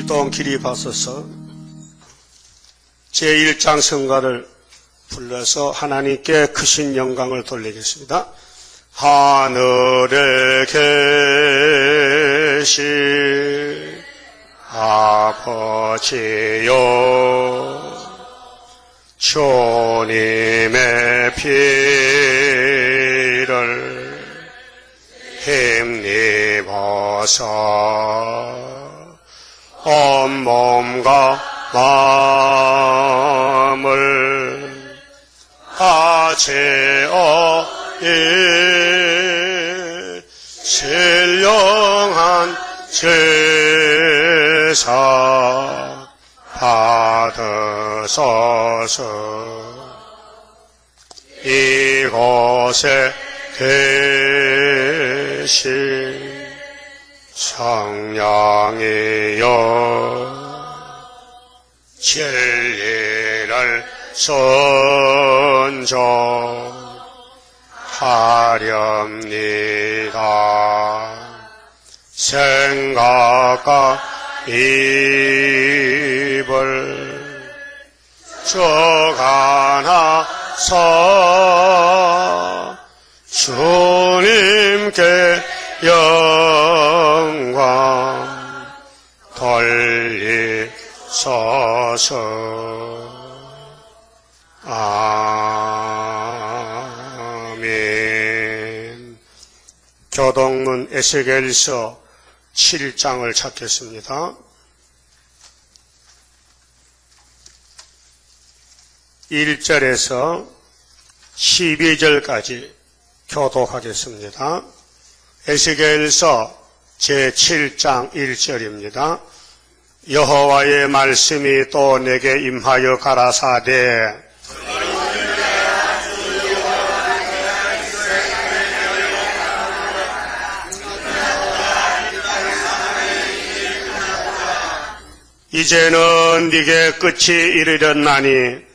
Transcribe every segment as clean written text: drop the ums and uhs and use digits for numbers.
일동 길이 받서서 제1장 성가를 불러서 하나님께 크신 영광을 돌리겠습니다. 하늘에 계신 아버지여, 주님의 피를 힘입어서 온몸과 마음을 아체어이 신령한 제사 받으소서. 이곳에 계신 성령이여, 진리를 선정하렵니다. 생각과 입을 주관하사 주님께 영광 돌리소서. 아멘. 교동문 에스겔서 7장을 찾겠습니다. 1절에서 12절까지 교독하겠습니다. 에스겔서 제7장 1절입니다. 여호와의 말씀이 또 내게 임하여 가라사대, 이제는 네게 끝이 이르렀나니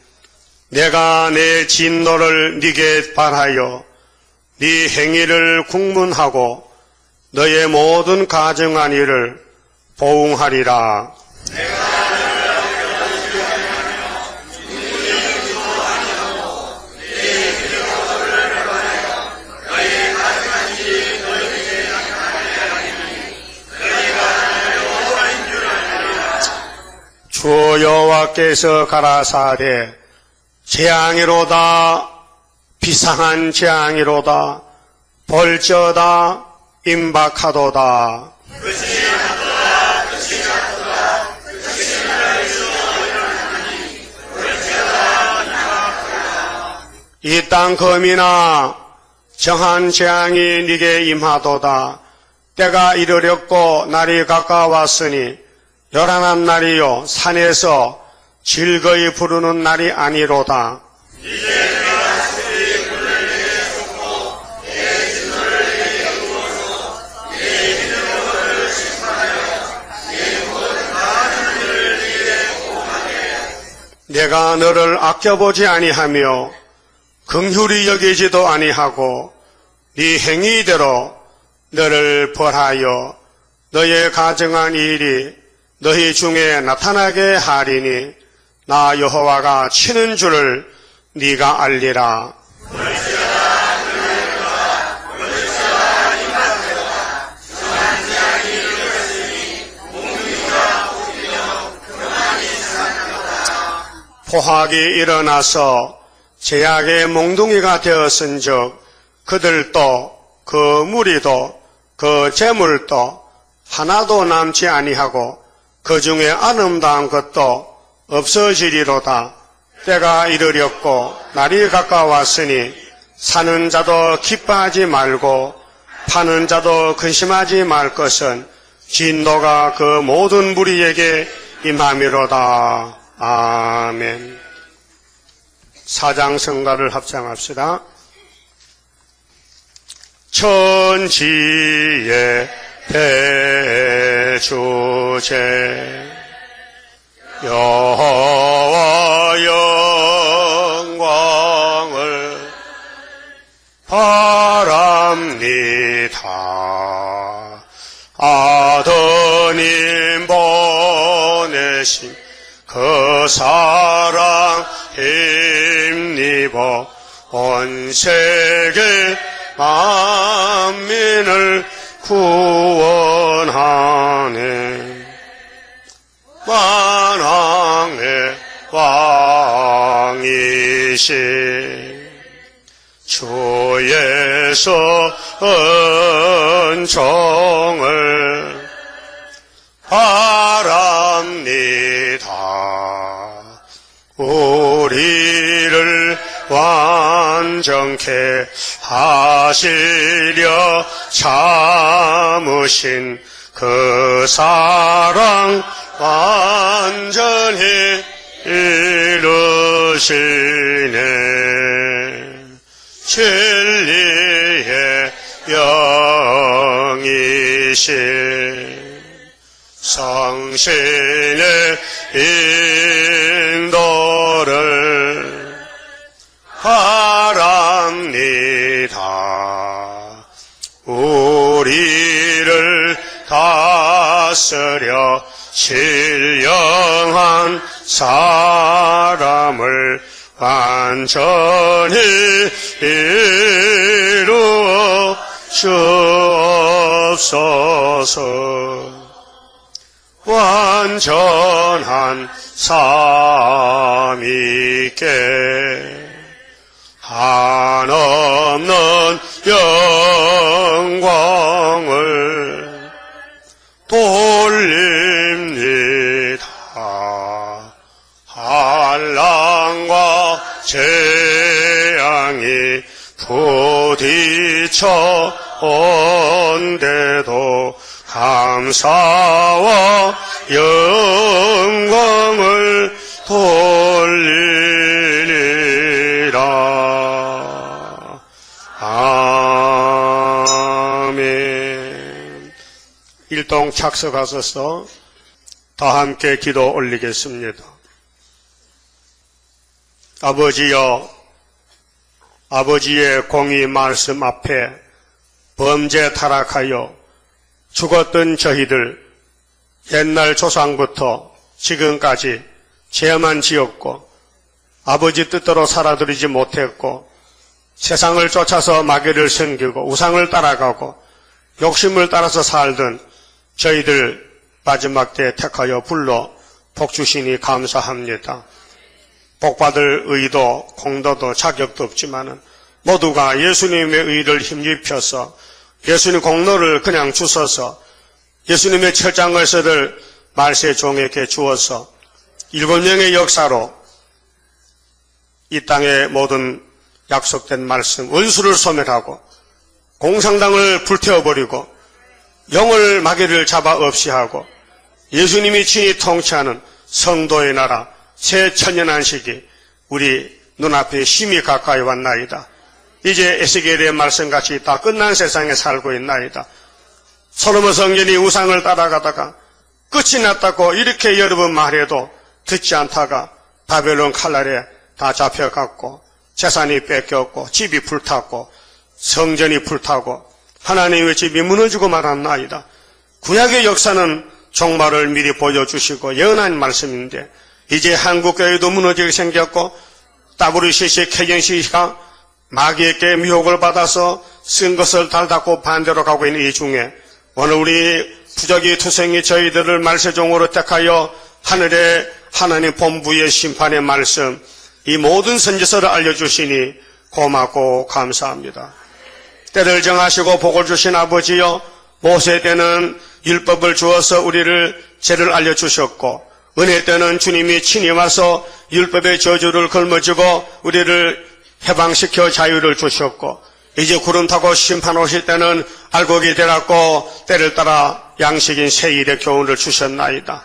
내가 내 진노를 네게 발하여 네 행위를 국문하고 너의 모든 가증한 일을 보응하리라. 주 여호와께서 가라사대, 재앙이로다, 비상한 재앙이로다, 벌저다, 임박하도다. 이 땅 검이나 정한 재앙이 네게 임하도다. 때가 이르렀고 날이 가까웠으니 요란한 날이요 산에서 즐거이 부르는 날이 아니로다. 내가 너를 아껴보지 아니하며 긍휼히 여기지도 아니하고 네 행위대로 너를 벌하여 너의 가증한 일이 너희 중에 나타나게 하리니 나 여호와가 치는 줄을 네가 알리라. 포악이 일어나서 제약의 몽둥이가 되었은즉 그들도 그 무리도 그 재물도 하나도 남지 아니하고 그 중에 아름다운 것도 없어지리로다. 때가 이르렀고 날이 가까웠으니 사는 자도 기뻐하지 말고 파는 자도 근심하지 말 것은 진노가 그 모든 무리에게 임함이로다. 아멘. 사장 성가를 합창합시다. 천지의 대주제 여호와 영광을 바랍니다. 아드님 보 되신 그 사랑 힘입어 온 세계 만민을 구원하네. 만왕의 왕이신 주의 은총을 바랍니다. 우리를 완전케 하시려 참으신 그 사랑 완전히 이루시네. 진리의 영이신 성신의 인도를 바랍니다. 우리를 다스려 신령한 사람을 완전히 이루어 주옵소서. 완전한 삼위께 한없는 영광을 돌립니다. 한란과 재앙이 부딪혀 온데도 감사와 영광을 돌리리라. 아멘. 일동 착석하셔서 다 함께 기도 올리겠습니다. 아버지여, 아버지의 공의 말씀 앞에 범죄 타락하여 죽었던 저희들, 옛날 조상부터 지금까지 죄만 지었고 아버지 뜻대로 살아들이지 못했고 세상을 쫓아서 마귀를 섬기고 우상을 따라가고 욕심을 따라서 살던 저희들 마지막 때 택하여 불러 복 주시니 감사합니다. 복받을 의도, 공도도 자격도 없지만은 모두가 예수님의 의를 힘입혀서 예수님 공로를 그냥 주셔서 예수님의 철장을서들 말세 종에게 주어서 7명의 역사로 이 땅의 모든 약속된 말씀, 원수를 소멸하고 공산당을 불태워버리고 영을 마귀를 잡아 없이 하고 예수님이 친히 통치하는 성도의 나라 새 천년안식이 우리 눈앞에 심히 가까이 왔나이다. 이제 에스겔의 말씀같이 다 끝난 세상에 살고 있나이다. 솔로몬 성전이 우상을 따라가다가 끝이 났다고 이렇게 여러 번 말해도 듣지 않다가 바벨론 칼날에 다 잡혀갔고 재산이 뺏겼고 집이 불탔고 성전이 불타고 하나님의 집이 무너지고 말았나이다. 구약의 역사는 종말을 미리 보여주시고 예언한 말씀인데 이제 한국교회도 무너지게 생겼고 WCC KNCC가 마귀에게 미혹을 받아서 쓴 것을 달닫고 반대로 가고 있는 이 중에 오늘 우리 부적이 투성이 저희들을 말세종으로 택하여 하늘의 하나님 본부의 심판의 말씀 이 모든 선지서를 알려주시니 고맙고 감사합니다. 때를 정하시고 복을 주신 아버지여, 모세 때는 율법을 주어서 우리를 죄를 알려주셨고 은혜 때는 주님이 친히 와서 율법의 저주를 걸머쥐고 우리를 해방시켜 자유를 주셨고 이제 구름 타고 심판 오실 때는 알곡이 되었고 때를 따라 양식인 세일의 교훈을 주셨나이다.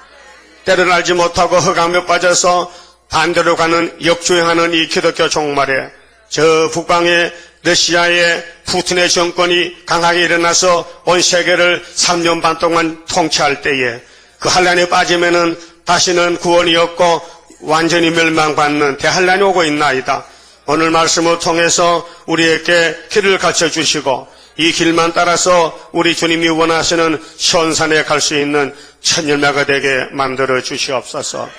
때를 알지 못하고 흑암에 빠져서 반대로 가는 역주행하는 이 기독교 종말에 저 북방의 러시아의 푸틴의 정권이 강하게 일어나서 온 세계를 3년 반 동안 통치할 때에 그 한란에 빠지면은 다시는 구원이 없고 완전히 멸망받는 대한란이 오고 있나이다. 오늘 말씀을 통해서 우리에게 길을 가르쳐주시고 이 길만 따라서 우리 주님이 원하시는 시온산에 갈 수 있는 첫 열매가 되게 만들어 주시옵소서.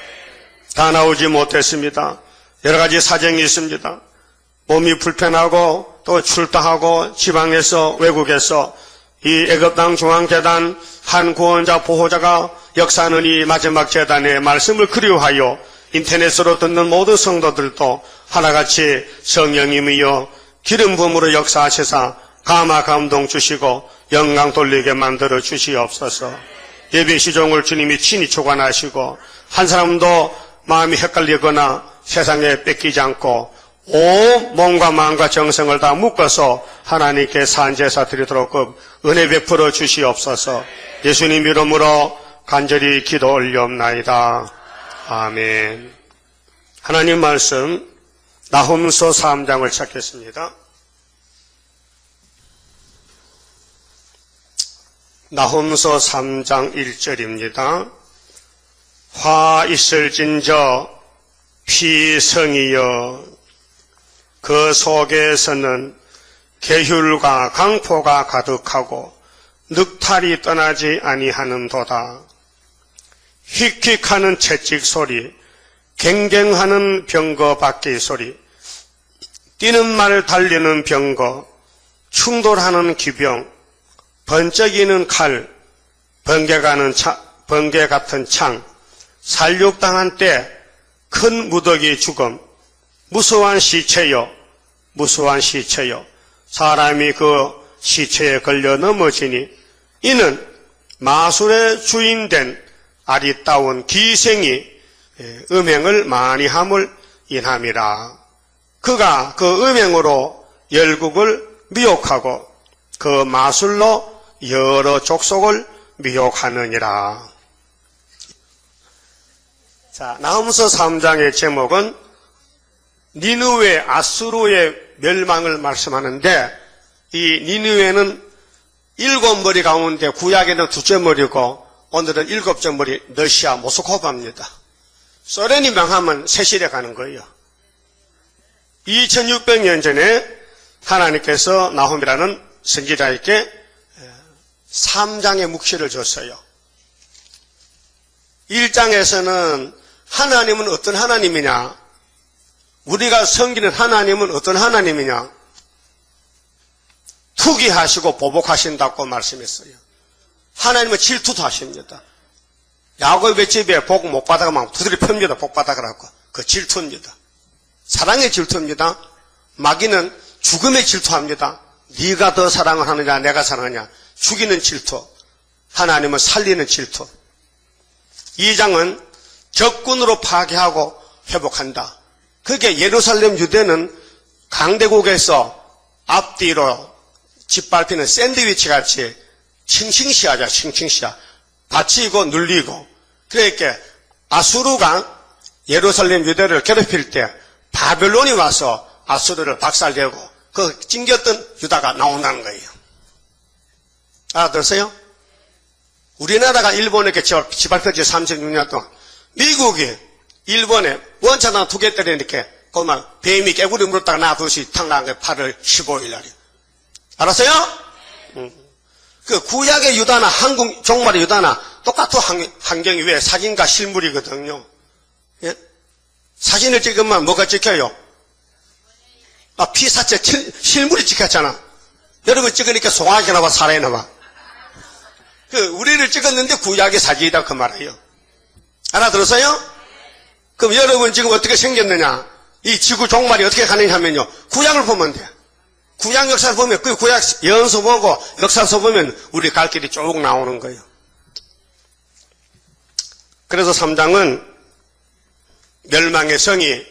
다 나오지 못했습니다. 여러 가지 사정이 있습니다. 몸이 불편하고 또 출타하고 지방에서 외국에서 이 애굽 땅 중앙재단 한 구원자 보호자가 역사하는 이 마지막 재단의 말씀을 그리워하여 인터넷으로 듣는 모든 성도들도 하나같이 성령님이여 기름 부음으로 역사하시사 감화 감동 주시고 영광 돌리게 만들어 주시옵소서. 예배 시종을 주님이 친히 주관하시고 한 사람도 마음이 헷갈리거나 세상에 뺏기지 않고 온 몸과 마음과 정성을 다 묶어서 하나님께 산제사 드리도록 은혜 베풀어 주시옵소서. 예수님 이름으로 간절히 기도 올리옵나이다. 아멘. 하나님 말씀 나홈서 3장을 찾겠습니다. 나홈서 3장 1절입니다. 화 있을진저 피성이여 그 속에서는 계율과 강포가 가득하고 늑탈이 떠나지 아니하는도다. 휙휙하는 채찍 소리, 갱갱하는 병거 바퀴 소리, 뛰는 말 달리는 병거, 충돌하는 기병, 번쩍이는 칼, 번개 같은 창, 살육당한 때 큰 무더기 죽음, 무수한 시체여, 무수한 시체여, 사람이 그 시체에 걸려 넘어지니 이는 마술의 주인된 아리따운 기생이 음행을 많이 함을 인함이라. 그가 그 음행으로 열국을 미혹하고 그 마술로 여러 족속을 미혹하느니라. 자, 나홈서 3장의 제목은 니느웨 아수르의 멸망을 말씀하는데 이 니느웨는 7머리 가운데 구약에는 2째 머리고 오늘은 7째 머리 러시아 모스크바입니다. 소련이 망하면 세실에 가는 거예요. 2600년 전에 하나님께서 나홈이라는 선지자에게 3장의 묵시를 줬어요. 1장에서는 하나님은 어떤 하나님이냐, 우리가 섬기는 하나님은 어떤 하나님이냐, 투기하시고 보복하신다고 말씀했어요. 하나님은 질투도 하십니다. 야곱의 집에 복 못 받아가면 두드려 팹니다. 복 받아가라고. 그 질투입니다. 사랑의 질투입니다. 마귀는 죽음의 질투합니다. 네가 더 사랑을 하느냐 내가 사랑하느냐, 죽이는 질투. 하나님은 살리는 질투. 2장은 적군으로 파괴하고 회복한다. 그게 예루살렘 유대는 강대국에서 앞뒤로 짓밟히는 샌드위치 같이 칭칭시하자, 칭칭시하. 다치고 눌리고. 그러니까 아수르가 예루살렘 유대를 괴롭힐 때 바벨론이 와서 아수르를 박살내고 그 찡겼던 유다가 나온다는 거예요. 알아들었어요? 우리나라가 일본에게 짓밟혔지 36년 동안. 미국이 일본에 원자탄 2개 때리니까 그만 뱀이 깨구리 물었다가 놔두시 탁 나간 게 8월 15일 날이에요. 알았어요? 그 구약의 유다나 한국 종말의 유다나 똑같은 환경이 왜 사진과 실물이거든요. 예? 사진을 찍으면 뭐가 찍혀요? 피사체 실물이 찍혔잖아. 여러분 찍으니까 송아지 나와 사람이 나와. 우리를 찍었는데 구약의 사진이다 그 말이에요. 알아들었어요? 그럼 여러분 지금 어떻게 생겼느냐? 이 지구 종말이 어떻게 가느냐 하면요, 구약을 보면 돼. 구약 역사를 보면, 그 구약 연서 보고 역사서 보면 우리 갈 길이 쭉 나오는 거예요. 그래서 3장은 멸망의 성이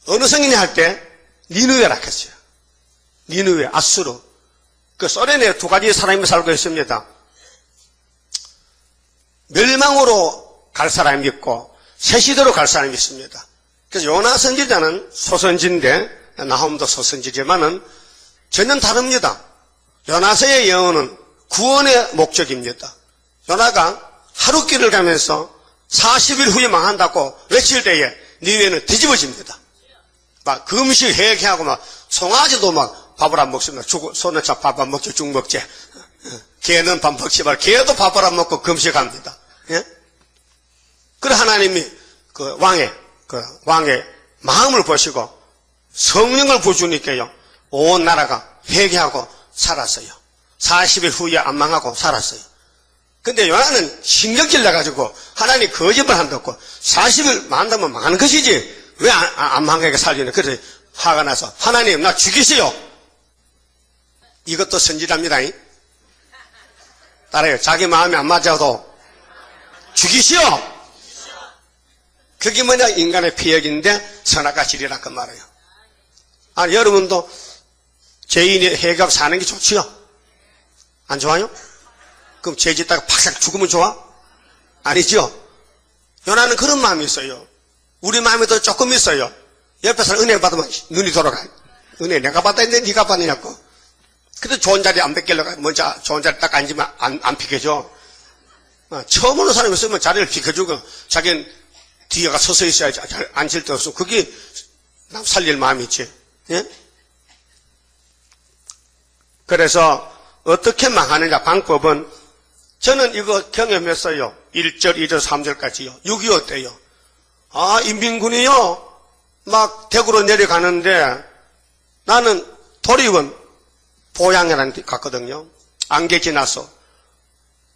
어느 성이냐 할 때 니느웨라 했어요. 니느웨, 아수르. 그 소련에 2가지 사람이 살고 있습니다. 멸망으로 갈 사람이 있고 새시대로 갈 사람이 있습니다. 그래서 요나 선지자는 소선지인데 나홈도 소선지지만은 전혀 다릅니다. 요나서의 예언은 구원의 목적입니다. 요나가 하룻길을 가면서 40일 후에 망한다고 외칠 때에 니느웨는 뒤집어집니다. 막 금식 회개하고 막 송아지도 막 밥을 안 먹습니다. 소는 밥 안 먹지, 죽 먹지. 개는 밥 먹지 말. 개도 밥을 안 먹고 금식합니다. 예? 그래 하나님이 그 왕의 마음을 보시고 성령을 부어주니까요. 온 나라가 회개하고 살았어요. 40일 후에 안 망하고 살았어요. 근데 요나는 신경질 내가지고 하나님 거짓말 한다고 40일 만다면 망하는 것이지 왜 안 망하게 살리냐. 그래서 화가 나서 하나님 나 죽이세요. 이것도 선지랍니다. 따라요. 자기 마음이 안 맞아도 죽이시오. 그게 뭐냐 인간의 피역인데 선악과 질이라 그 말이에요. 아니 여러분도 죄인이 해결 사는 게 좋지요? 안 좋아요? 그럼 죄 짓다가 팍 죽으면 좋아? 아니죠? 요나는 그런 마음이 있어요. 우리 마음에도 조금 있어요. 옆에 사람 은혜 받으면 눈이 돌아가요. 은혜 내가 받았는데 네가 받느냐고. 그래도 좋은 자리 안 뺏기려고 먼저 좋은 자리 딱 앉으면 안 비켜줘. 처음 오는 사람이 있으면 자리를 비켜주고 자기는 뒤에가 서서 있어야지 앉을 데 없어. 그게 남 살릴 마음이 있지. 예? 그래서 어떻게 망하느냐 방법은 저는 이거 경험했어요. 1절, 2절, 3절까지요. 6.25 때요. 인민군이요. 막 대구로 내려가는데 나는 도리원 보양이라는 데 갔거든요. 안개 지나서.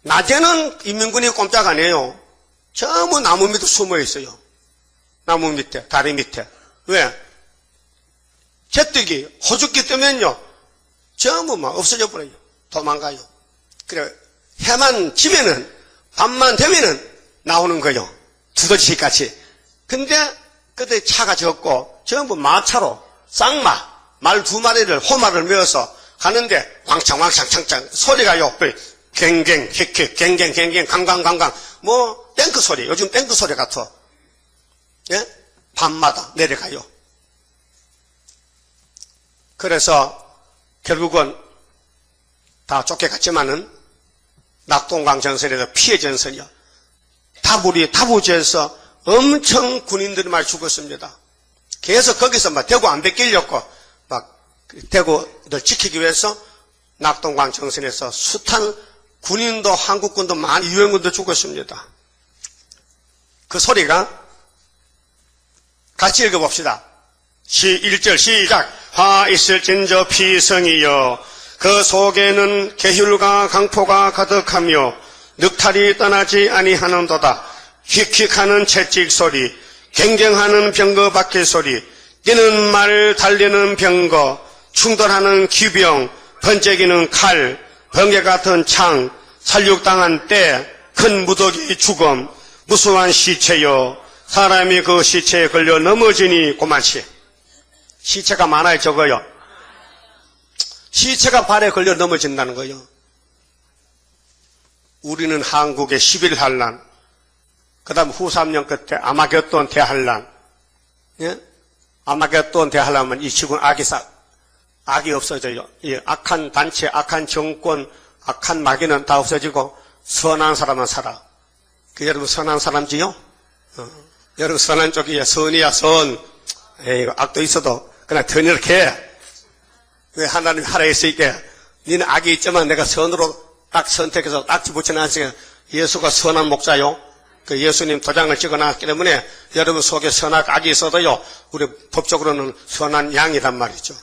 낮에는 인민군이 꼼짝 안 해요. 전부 나무 밑에 숨어 있어요. 나무 밑에, 다리 밑에. 왜? 재뜨기, 호죽기 뜨면요. 전부 막 없어져 버려요. 도망가요. 그래, 해만 지면은, 밤만 되면은 나오는 거요. 두더지 같이. 근데, 그때 차가 적고, 전부 마차로, 쌍마, 말 2마리를, 호마를 메어서 가는데, 왕창왕창 창창, 소리가요. 갱갱, 킥킥, 갱갱, 갱갱, 강강강강. 뭐, 탱크 소리, 요즘 탱크 소리 같아. 예? 밤마다 내려가요. 그래서, 결국은 다 쫓겨갔지만은 낙동강 전선에서 피해 전선이요. 다부지에서 엄청 군인들이 많이 죽었습니다. 계속 거기서 막 대구 안 뺏기려고 막 대구를 지키기 위해서 낙동강 전선에서 숱한 군인도 한국군도 많이 유엔군도 죽었습니다. 그 소리가 같이 읽어봅시다. 1절 시작. 화 있을진저 피성이여 그 속에는 계율과 강포가 가득하며 늑탈이 떠나지 아니하는도다. 휙휙하는 채찍 소리, 갱갱하는 병거 바퀴 소리, 뛰는 말 달리는 병거, 충돌하는 기병, 번쩍이는 칼, 번개 같은 창, 살육당한 때, 큰 무더기 죽음, 무수한 시체여 사람이 그 시체에 걸려 넘어지니 고만치. 시체가 많아요, 적어요. 시체가 발에 걸려 넘어진다는 거예요. 우리는 한국의 11한란, 그 다음 후 3년 끝에 아마겟돈 대한란, 예? 아마겟돈 대한란은 이 지구는 악이 없어져요. 예, 악한 단체, 악한 정권, 악한 마귀는 다 없어지고 선한 사람만 살아. 그 여러분 선한 사람지요? 여러분 선한 쪽이야. 선이야 선. 에이, 악도 있어도 그냥 더 이렇게 해. 왜 하나님이 하라 했으니까 니는 악이 있지만 내가 선으로 딱 선택해서 딱지 붙여놨으니까 예수가 선한 목자요. 그 예수님 도장을 찍어놨기 때문에 여러분 속에 선악 악이 있어도요. 우리 법적으로는 선한 양이란 말이죠.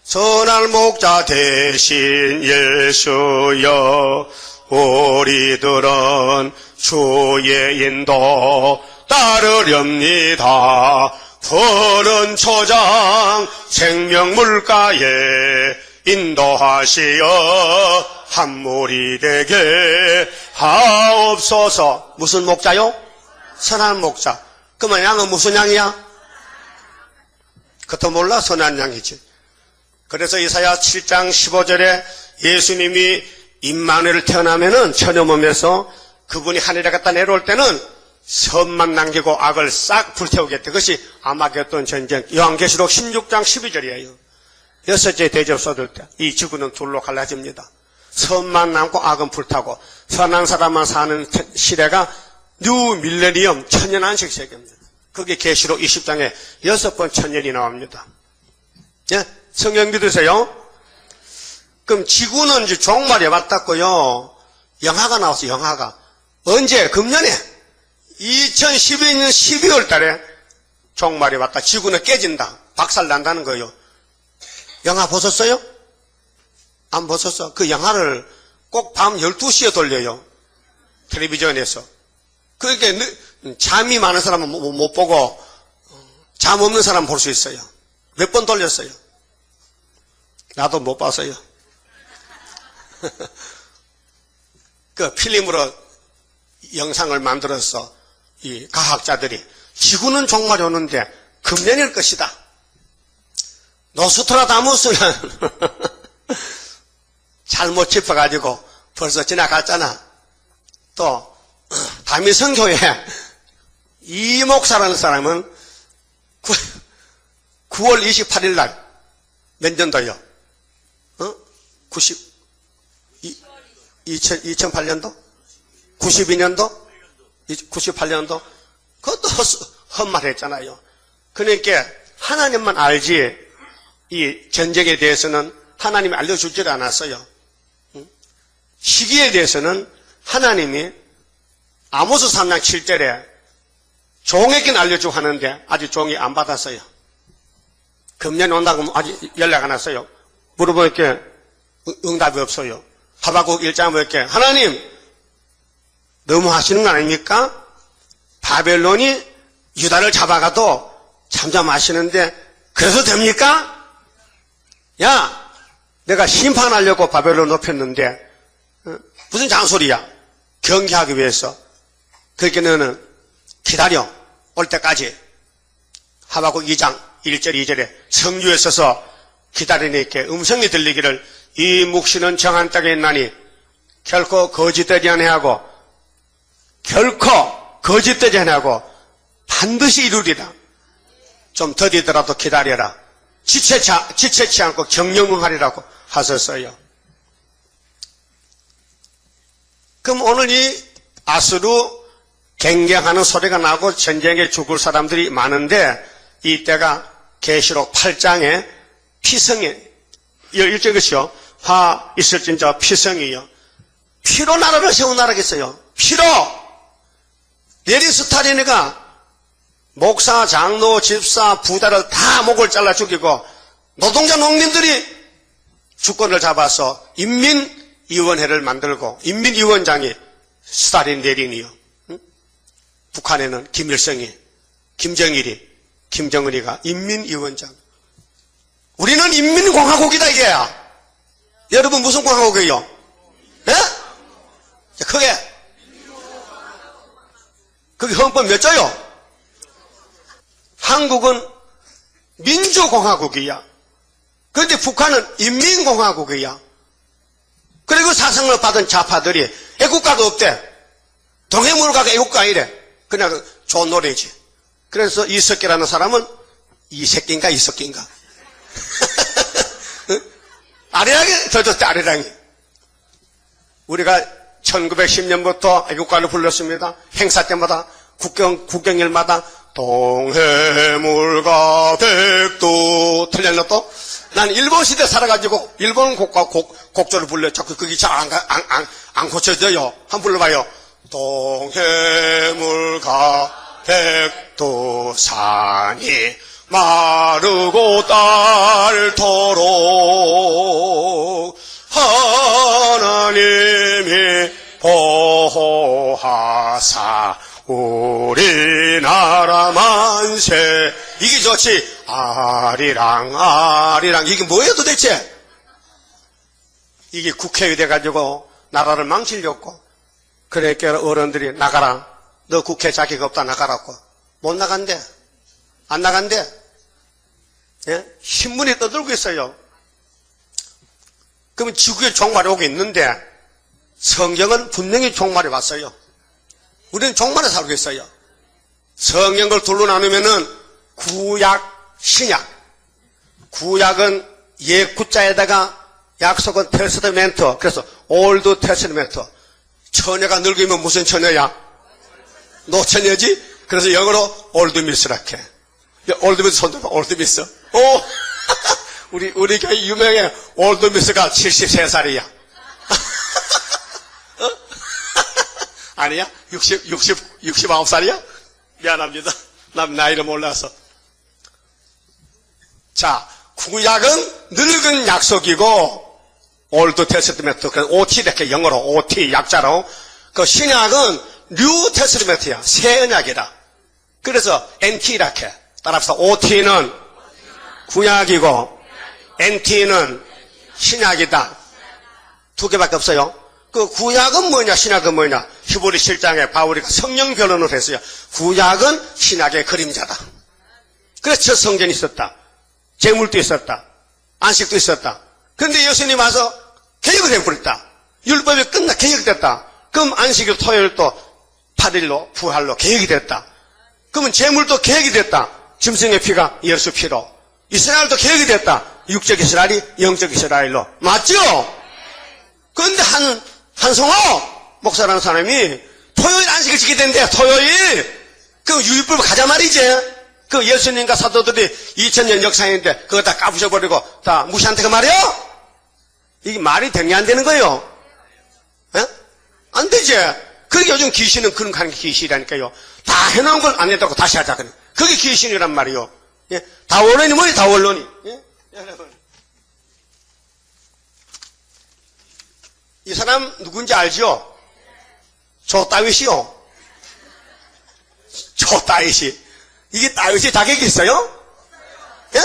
선한 목자 대신 예수여 우리들은 주의 인도 따르렵니다. 푸른 초장 생명물가에 인도하시어 한물이 되게 하옵소서. 무슨 목자요? 선한 목자. 그러면 양은 무슨 양이야? 그것도 몰라? 선한 양이지. 그래서 이사야 7장 15절에 예수님이 임마누엘 태어나면은 처녀 몸에서 그분이 하늘에 갔다 내려올 때는 선만 남기고 악을 싹 불태우겠다. 그것이 아마겟돈 전쟁. 요한계시록 16장 12절이에요. 6째 대접 쏟을 때 이 지구는 둘로 갈라집니다. 선만 남고 악은 불타고 선한 사람만 사는 시대가 뉴 밀레니엄 천년안식 세계입니다. 그게 계시록 20장에 6번 천년이 나옵니다. 예? 성경 믿으세요? 그럼 지구는 이제 종말에 왔다고요. 영화가 나왔어, 영화가. 언제? 금년에 2012년 12월 달에 종말이 왔다. 지구는 깨진다. 박살 난다는 거예요. 영화 보셨어요? 안 보셨어? 그 영화를 꼭 밤 12시에 돌려요. 텔레비전에서. 그러니까 잠이 많은 사람은 못 보고 잠 없는 사람은 볼 수 있어요. 몇 번 돌렸어요. 나도 못 봤어요. 그 필름으로 영상을 만들어서 이 과학자들이 지구는 종말이 오는데 금년일 것이다. 노스트라다무스는 잘못 짚어가지고 벌써 지나갔잖아. 또 다미성교회 이 목사라는 사람은 9월 28일 날 몇 년도요? 2008년도? 92년도? 98년도? 그것도 헛말했잖아요. 그러니까 하나님만 알지 이 전쟁에 대해서는 하나님이 알려주지를 않았어요. 시기에 대해서는 하나님이 아모스 3장 7절에 종에게는 알려주고 하는데 아직 종이 안 받았어요. 금년에 온다고 아직 연락 안 왔어요. 물어보니까 응답이 없어요. 하박국 1장 보니까 하나님 너무 하시는 거 아닙니까? 바벨론이 유다를 잡아가도 잠잠하시는데 그래서 됩니까? 야, 내가 심판하려고 바벨론 높였는데 무슨 잔소리야? 경계하기 위해서. 그렇게 너는 기다려 올 때까지. 하박국 2장 1절 2절에 성주에 서서 기다리니까 음성이 들리기를 이 묵시는 정한 땅에 있나니 결코 거짓되지 아니하고 반드시 이루리라. 좀 더디더라도 기다려라. 지체치 않고 정령응하리라고 하셨어요. 그럼 오늘 이 아수르 갱경하는 소리가 나고 전쟁에 죽을 사람들이 많은데 이때가 계시록 8장에 피성이 일절 것이요. 화 있을진저 피성이요. 피로 나라를 세운 나라겠어요. 피로. 네리스타리니가 목사, 장로, 집사, 부자를 다 목을 잘라 죽이고 노동자 농민들이 주권을 잡아서 인민위원회를 만들고 인민위원장이 스타린 레닌이요. 응? 북한에는 김일성이, 김정일이, 김정은이가 인민위원장. 우리는 인민공화국이다 이게야. 여러분 무슨 공화국이에요? 예? 크게. 그게 헌법 몇 조요? 한국은 민주공화국이야. 그런데 북한은 인민공화국이야. 그리고 사성을 받은 좌파들이 애국가도 없대. 동해물가가 애국가 이래. 그냥 좋은 노래지. 그래서 이석기라는 사람은 이새끼인가 이석기인가. 아리랑이 더 좋대 아리랑이. 우리가 1910년부터 애국가를 불렀습니다. 행사 때마다 국경일마다 동해물가 백두 틀렸나 또? 난 일본 시대 살아가지고 일본 곡조를 불러. 자꾸 그게 잘 안 고쳐져요. 한번 불러봐요. 동해물가 백두산이 마르고 닳도록 하나님이 보호하사 우리나라 만세. 이게 좋지. 아리랑 이게 뭐예요 도대체? 이게 국회에 돼가지고 나라를 망치려고. 그러니까 어른들이 나가라. 너 국회 자격 없다 나가라고. 못 나간대. 안 나간대. 예? 신문이 떠들고 있어요. 그러면 지구에 종말이 오고 있는데 성경은 분명히 종말이 왔어요. 우리는 종말에 살고 있어요. 성경을 둘로 나누면은 구약, 신약. 구약은 옛 구자에다가 약속은 테스트멘트. 그래서 올드 테스트멘트. 처녀가 늙으면 무슨 처녀야? 노처녀지? 그래서 영어로 올드미스라 해. 올드미스 손들어. 올드미스. 오! 우리 교회 유명해 올드미스가 73살이야. 어? 아니야? 69살이야? 미안합니다. 난 나이를 몰라서. 자, 구약은 늙은 약속이고, 올드 테스트멘트, 그 OT 이렇게 영어로 OT 약자로, 그 신약은 뉴 테스트멘트야. 새 언약이다. 그래서 NT 이렇게 따라서 OT는 구약이고 NT는 신약이다. 두 개밖에 없어요. 그 구약은 뭐냐 신약은 뭐냐. 히브리 7장에 바울이 성령 변론을 했어요. 구약은 신약의 그림자다. 그래서 첫 성전이 있었다. 제물도 있었다. 안식도 있었다. 그런데 예수님 와서 개혁을 해버렸다. 율법이 끝나 개혁됐다. 그럼 안식일 토요일도 8일로 부활로 개혁이 됐다. 그러면 제물도 개혁이 됐다. 짐승의 피가 예수 피로. 이스라엘도 개혁이 됐다. 육적 이스라엘이 영적 이스라엘로. 맞죠? 그런데 한성호 목사라는 사람이 토요일 안식을 지키게 된대. 토요일. 그 율법 가자 말이지. 그 예수님과 사도들이 2000년 역사인데 그거 다 까부셔버리고 다 무시한테 그 말이요? 이게 말이 되냐 안 되는 거예요? 에? 안 되지. 그게 요즘 귀신은 그런 게 귀신이라니까요. 다 해놓은 걸 안 했다고 다시 하자. 그게 귀신이란 말이요. 예? 다원론이 뭐예요? 다원론이. 예? 여러분. 이 사람 누군지 알죠? 조다윗이요. 조다윗이. 이게 다윗이 자격이 있어요? 예?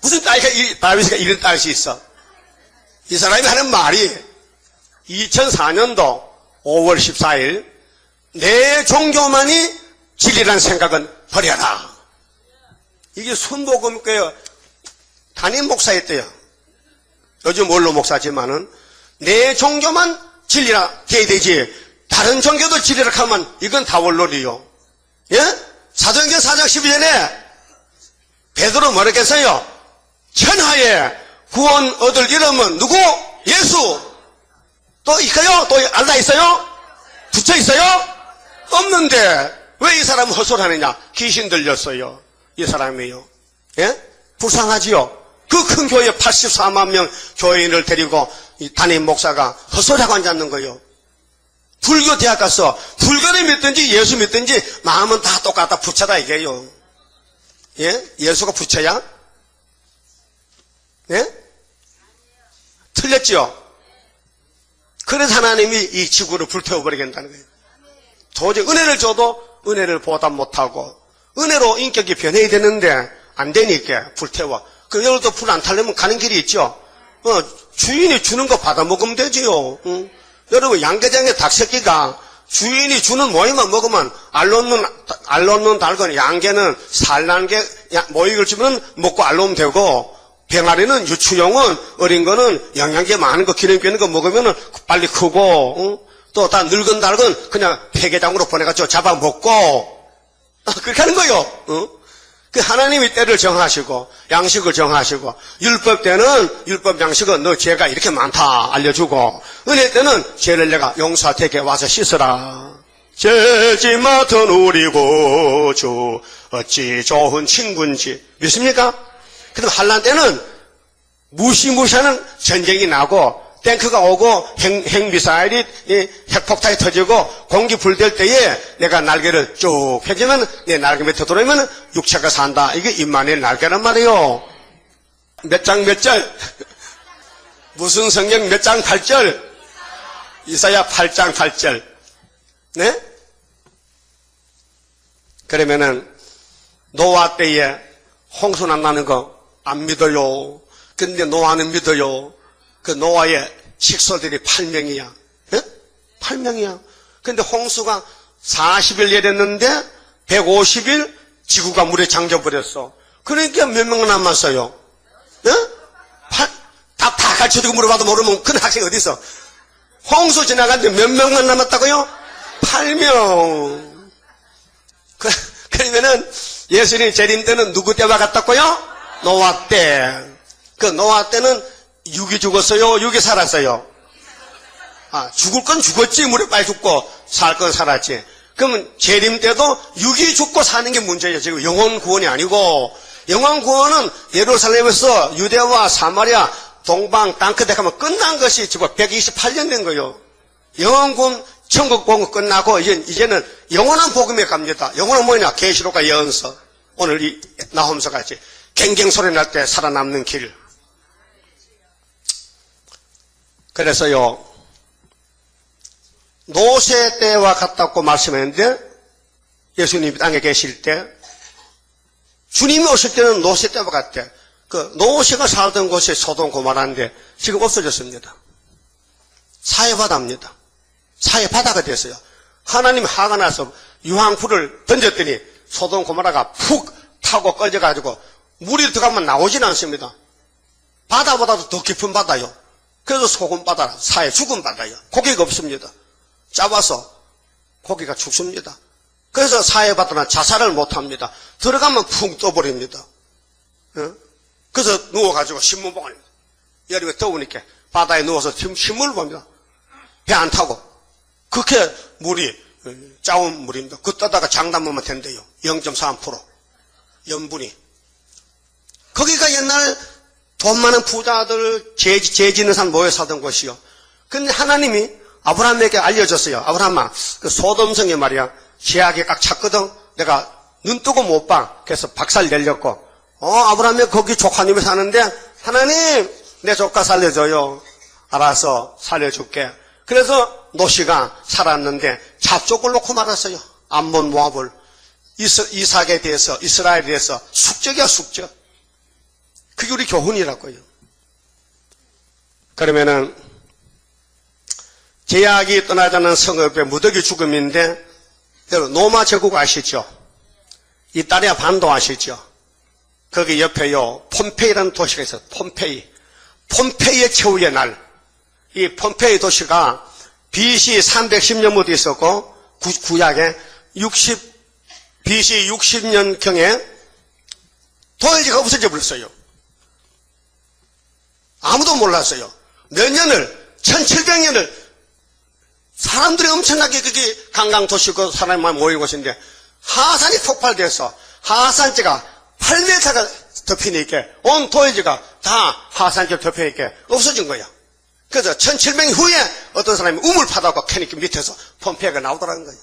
무슨 다윗이가 이런 다윗이 있어? 이 사람이 하는 말이 2004년도 5월 14일 내 종교만이 진리라는 생각은 버려라. 이게 순복음교회 담임 목사였대요. 요즘 원로 목사지만은 내 종교만 진리라 돼야 되지. 다른 종교도 진리라 하면 이건 다 원론이요. 예? 사도행전 4장 12절에 베드로 뭐라 했어요? 천하에 구원 얻을 이름은 누구? 예수. 또 있어요? 또 알다 있어요? 붙여 있어요? 없는데 왜 이 사람은 헛소리하느냐? 귀신 들렸어요. 이 사람이요. 예? 불쌍하지요? 그 큰 교회 84만 명 교인을 데리고 이 담임 목사가 헛소리하고 앉았는 거예요. 불교 대학 가서 불교를 믿든지 예수 믿든지 마음은 다 똑같다. 부처다 이게요. 예? 예수가 부처야? 예? 틀렸죠? 그래서 하나님이 이 지구를 불태워버리겠다는 거예요. 도저히 은혜를 줘도 은혜를 보답 못하고 은혜로 인격이 변해야 되는데 안 되니까 불태워. 그 여기도 불 안 타려면 가는 길이 있죠. 주인이 주는 거 받아 먹으면 되지요. 응? 여러분 양계장의 닭새끼가 주인이 주는 모이만 먹으면 알 놓는 닭은 양계는 살난게 모익을 주면 먹고 알 놓으면 되고 병아리는 유추용은 어린 거는 영양제 많은 거 기름기 있는 거 먹으면 빨리 크고 응? 또 다 늙은 닭은 그냥 폐계장으로 보내가지고 잡아먹고 그렇게 하는 거요. 응? 그 하나님이 때를 정하시고 양식을 정하시고 율법 때는 율법 양식은 너 죄가 이렇게 많다 알려주고 은혜 때는 죄를 내가 용서하게 와서 씻어라. 죄지 맡은 우리 구주 어찌 좋은 친구인지 믿습니까? 그럼 한란 때는 무시무시하는 전쟁이 나고 탱크가 오고 핵미사일이 핵폭탄이 터지고 공기 불될 때에 내가 날개를 쭉 펴주면 내 날개 밑에 들어오면 육체가 산다. 이게 임마누엘 날개란 말이에요. 몇 장 몇 절? 무슨 성경 몇 장 8절? 이사야 8장 8절. 네? 그러면은 노아 때에 홍수 난다는 거 안 믿어요. 근데 노아는 믿어요. 그 노아의 식소들이 8명이야. 예? 8명이야. 근데 홍수가 40일 내렸는데 150일 지구가 물에 잠겨버렸어. 그러니까 몇 명 남았어요? 예? 다 가르쳐주고 물어봐도 모르면 그런 학생이 어디 있어? 홍수 지나갔는데 몇 명만 남았다고요? 8명. 그러면은 예수님 재림 때는 누구 때와 같았고요? 노아 때. 그 노아 때는 육이 죽었어요? 육이 살았어요? 죽을 건 죽었지. 물에 빨리 죽고 살 건 살았지. 그러면 재림 때도 육이 죽고 사는 게 문제예요. 지금 영혼 구원이 아니고 영원 구원은 예루살렘에서 유대와 사마리아, 동방, 땅끝에 가면 끝난 것이 지금 128년 된 거예요. 영원 구원, 천국 복음 끝나고 이제는 영원한 복음에 갑니다. 영원한 뭐냐? 계시록과 예언서. 오늘 이 나홈서 같이 갱갱 소리 날 때 살아남는 길. 그래서요, 노세 때와 같다고 말씀했는데, 예수님이 땅에 계실 때, 주님이 오실 때는 노세 때와 같대. 그 노세가 살던 곳이 소돔 고모라인데 지금 없어졌습니다. 사해바다입니다. 사해바다가 됐어요. 하나님 화가 나서 유황불을 던졌더니 소돔 고모라가 푹 타고 꺼져가지고 물이 들어가면 나오진 않습니다. 바다보다도 더 깊은 바다요. 그래서 소금 바다, 사해 죽은 바다요. 고기가 없습니다. 짜봐서 고기가 죽습니다. 그래서 사해바다는 자살을 못합니다. 들어가면 푹 떠버립니다. 그래서 누워가지고 신문 보고 여름에 더우니까 바다에 누워서 신문을 봅니다. 배 안 타고. 그렇게 물이 짜온 물입니다. 그 떠다가 장담 보면 된대요. 0.3% 염분이. 거기가 옛날 돈 많은 부자들 재지는 산 모여 살던 곳이요. 근데 하나님이 아브라함에게 알려줬어요. 아브라함아, 그 소돔성에 말이야, 제약이 꽉 찼거든. 내가 눈 뜨고 못 봐. 그래서 박살 내렸고, 아브라함이 거기 조카님이 사는데, 하나님, 내 조카 살려줘요. 알아서 살려줄게. 그래서 노시가 살았는데, 잡족을 놓고 말았어요. 암몬, 모압을. 이삭에 대해서, 이스라엘에 대해서 숙적이야, 숙적. 그게 우리 교훈이라고요. 그러면은, 제약이 떠나자는 성읍의 무더기 죽음인데, 여러분, 노마 제국 아시죠? 이탈리아 반도 아시죠? 거기 옆에요, 폼페이라는 도시가 있어요. 폼페이의 최후의 날. 이 폼페이 도시가 BC 310년부터 있었고, 구약에 BC 60년경에 도일지가 없어져 버렸어요. 아무도 몰랐어요. 몇 년을, 1700년을 사람들이 엄청나게 그게 관광도시고 사람만 모이는 곳인데 하산이 폭발돼서 하산지가 8m가 덮이니까 온 도일지가 다 하산지를 덮이니까 없어진 거야. 그래서 1700년 후에 어떤 사람이 우물 파다가 캐니까 밑에서 폼페이가 나오더라는 거예요.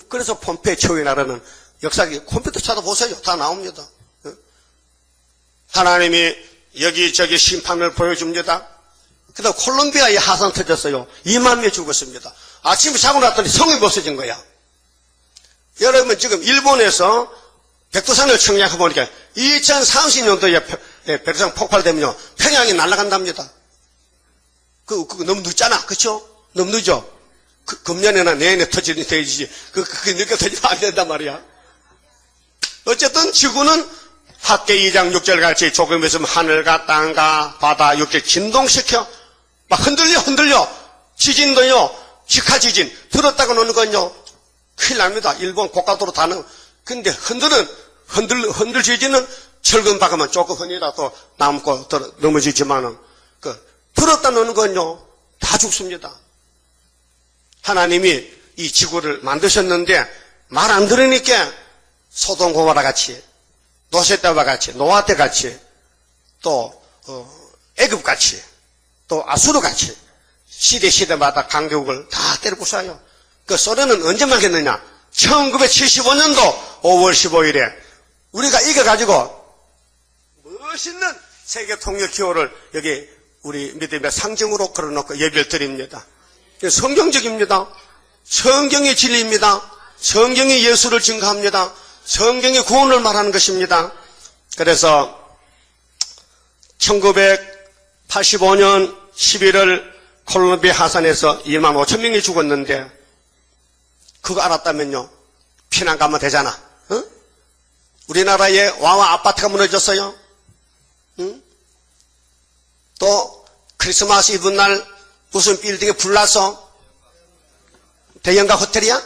그래서 폼페이 최후의 나라는 역사기 컴퓨터 찾아보세요. 다 나옵니다. 하나님이 여기저기 심판을 보여줍니다. 그다음 콜롬비아에 하산 터졌어요. 2만 명이 죽었습니다. 아침에 자고 났더니 성이 없어진 거야. 여러분 지금 일본에서 백두산을 청량해 보니까 2030년도에 백두산 폭발되면요 평양이 날아간답니다. 그거 너무 늦잖아, 그렇죠? 너무 늦어. 금년에나 내년에 터지니 되지. 그게 늦게 터지면 안 된단 말이야. 어쨌든 지구는 학계 2장 6절 같이 조금 있으면 하늘과 땅과 바다 육지 진동시켜 막 흔들려. 지진도요, 직하 지진 들었다가 노는 건요 큰일 납니다. 일본 고가도로 다는. 근데 흔들 지진은 철근 박으면 조금 흔히라도 남고 넘어지지만은 들었다 노는 건요 다 죽습니다. 하나님이 이 지구를 만드셨는데 말 안 들으니까 소돔 고모라 같이, 노세 때와 같이, 노아 때 같이, 또 애굽 같이, 또 아수르 같이 시대마다 강국을 다 때려 부숴요. 그 소련은 언제 망했느냐? 1975년도 5월 15일에 우리가 이겨가지고 멋있는 세계 통일 기호를 여기 우리 믿음의 상징으로 걸어놓고 예배를 드립니다. 성경적입니다. 성경이 진리입니다. 성경이 예수를 증거합니다. 성경이 구원을 말하는 것입니다. 그래서 1985년 11월 콜롬비아 하산에서 2만 5천 명이 죽었는데 그거 알았다면요 피난 가면 되잖아. 응? 우리나라에 와와 아파트가 무너졌어요. 응? 또 크리스마스 이브 날 무슨 빌딩에 불나서 대형가 호텔이야?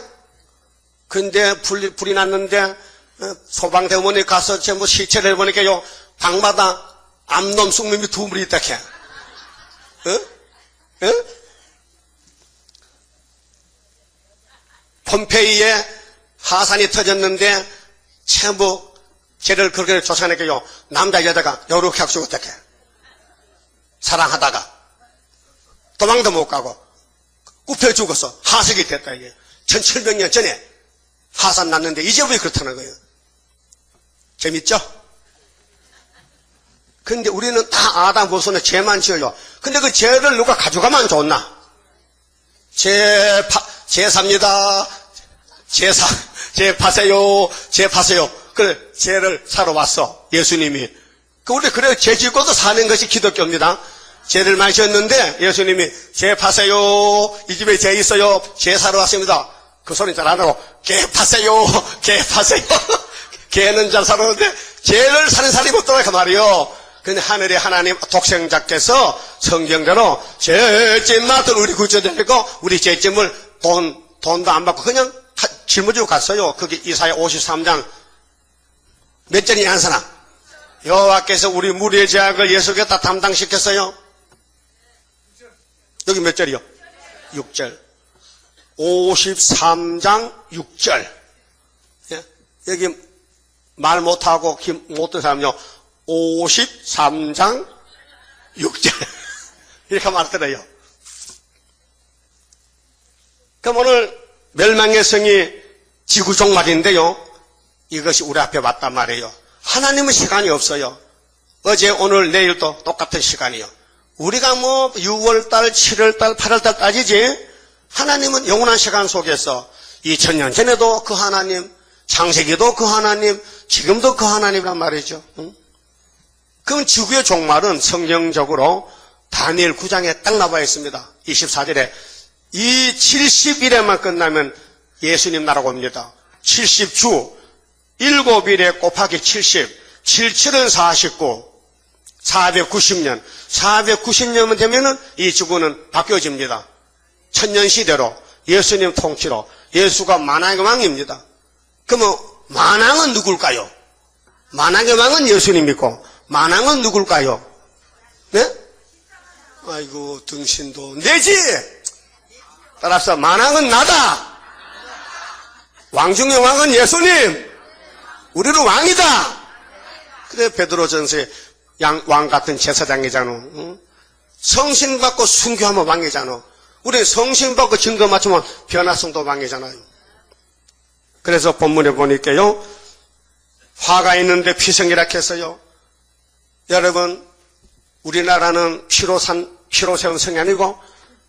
근데 불이 났는데 소방대원이 가서 전부 시체를 보니까요 방마다 암놈 쑥놈이 두 물이 있다 캐. 폼페이에 하산이 터졌는데 전부 쟤를 그렇게 쫓아내게요. 남자 여자가 요렇게 하고 어떻게 사랑하다가 도망도 못 가고 굽혀 죽어서 하석이 됐다 이게 1700년 전에 하산 났는데 이제 왜 그렇다는 거예요. 재밌죠? 근데 우리는 다 아담 후손에 죄만 지어요. 근데 그 죄를 누가 가져가면 좋나? 죄 삽니다. 죄 파세요. 그래, 죄를 사러 왔어. 예수님이. 우리 그래, 죄 짓고도 사는 것이 기독교입니다. 죄를 많이 지었는데, 예수님이 죄 파세요. 이 집에 죄 있어요. 죄 사러 왔습니다. 그 소리 잘 안 하고, 개 파세요. 개는 잘 살았는데, 죄를 사는 사람이 없더라, 그 말이요. 근데 하늘의 하나님 독생자께서 성경대로 죄짐 맡은 우리 구조되고 우리 죄짐을 돈도 안 받고 그냥 짊어지고 갔어요. 그게 이사야 53장 몇 절이 한 사람? 여호와께서 우리 무리의 죄악을 예수께 다 담당시켰어요. 여기 몇 절이요? 6절. 53장 6절. 여기 말 못하고 못된 사람요. 53장 6절 이렇게 말하더래요. 그럼 오늘 멸망의 성이 지구 종말인데요. 이것이 우리 앞에 왔단 말이에요. 하나님은 시간이 없어요. 어제 오늘 내일도 똑같은 시간이요. 우리가 뭐 6월달 7월달 8월달 따지지 하나님은 영원한 시간 속에서 2000년 전에도 그 하나님, 창세기도 그 하나님, 지금도 그 하나님이란 말이죠. 응? 그럼 지구의 종말은 성경적으로 다니엘 9장에 딱 나와 있습니다. 24절에 이 70일에만 끝나면 예수님 나라가 옵니다. 70주 7일에 곱하기 70 77은 49 490년 490년 되면은 이 지구는 바뀌어집니다. 천년시대로 예수님 통치로 예수가 만왕의 왕입니다. 그러면 만왕은 누굴까요? 만왕의 왕은 예수님이고 만왕은 누굴까요? 네? 아이고 등신도 내지. 따라서 만왕은 나다. 왕 중의 왕은 예수님. 우리는 왕이다. 그래 베드로전서에 왕 같은 제사장이잖아. 응? 성신받고 순교하면 왕이잖아. 우리 성신받고 증거 맞추면 변화성도 왕이잖아요. 그래서 본문에 보니까요. 화가 있는데 피성이라 했어요. 여러분 우리나라는 피로 세운 성이 아니고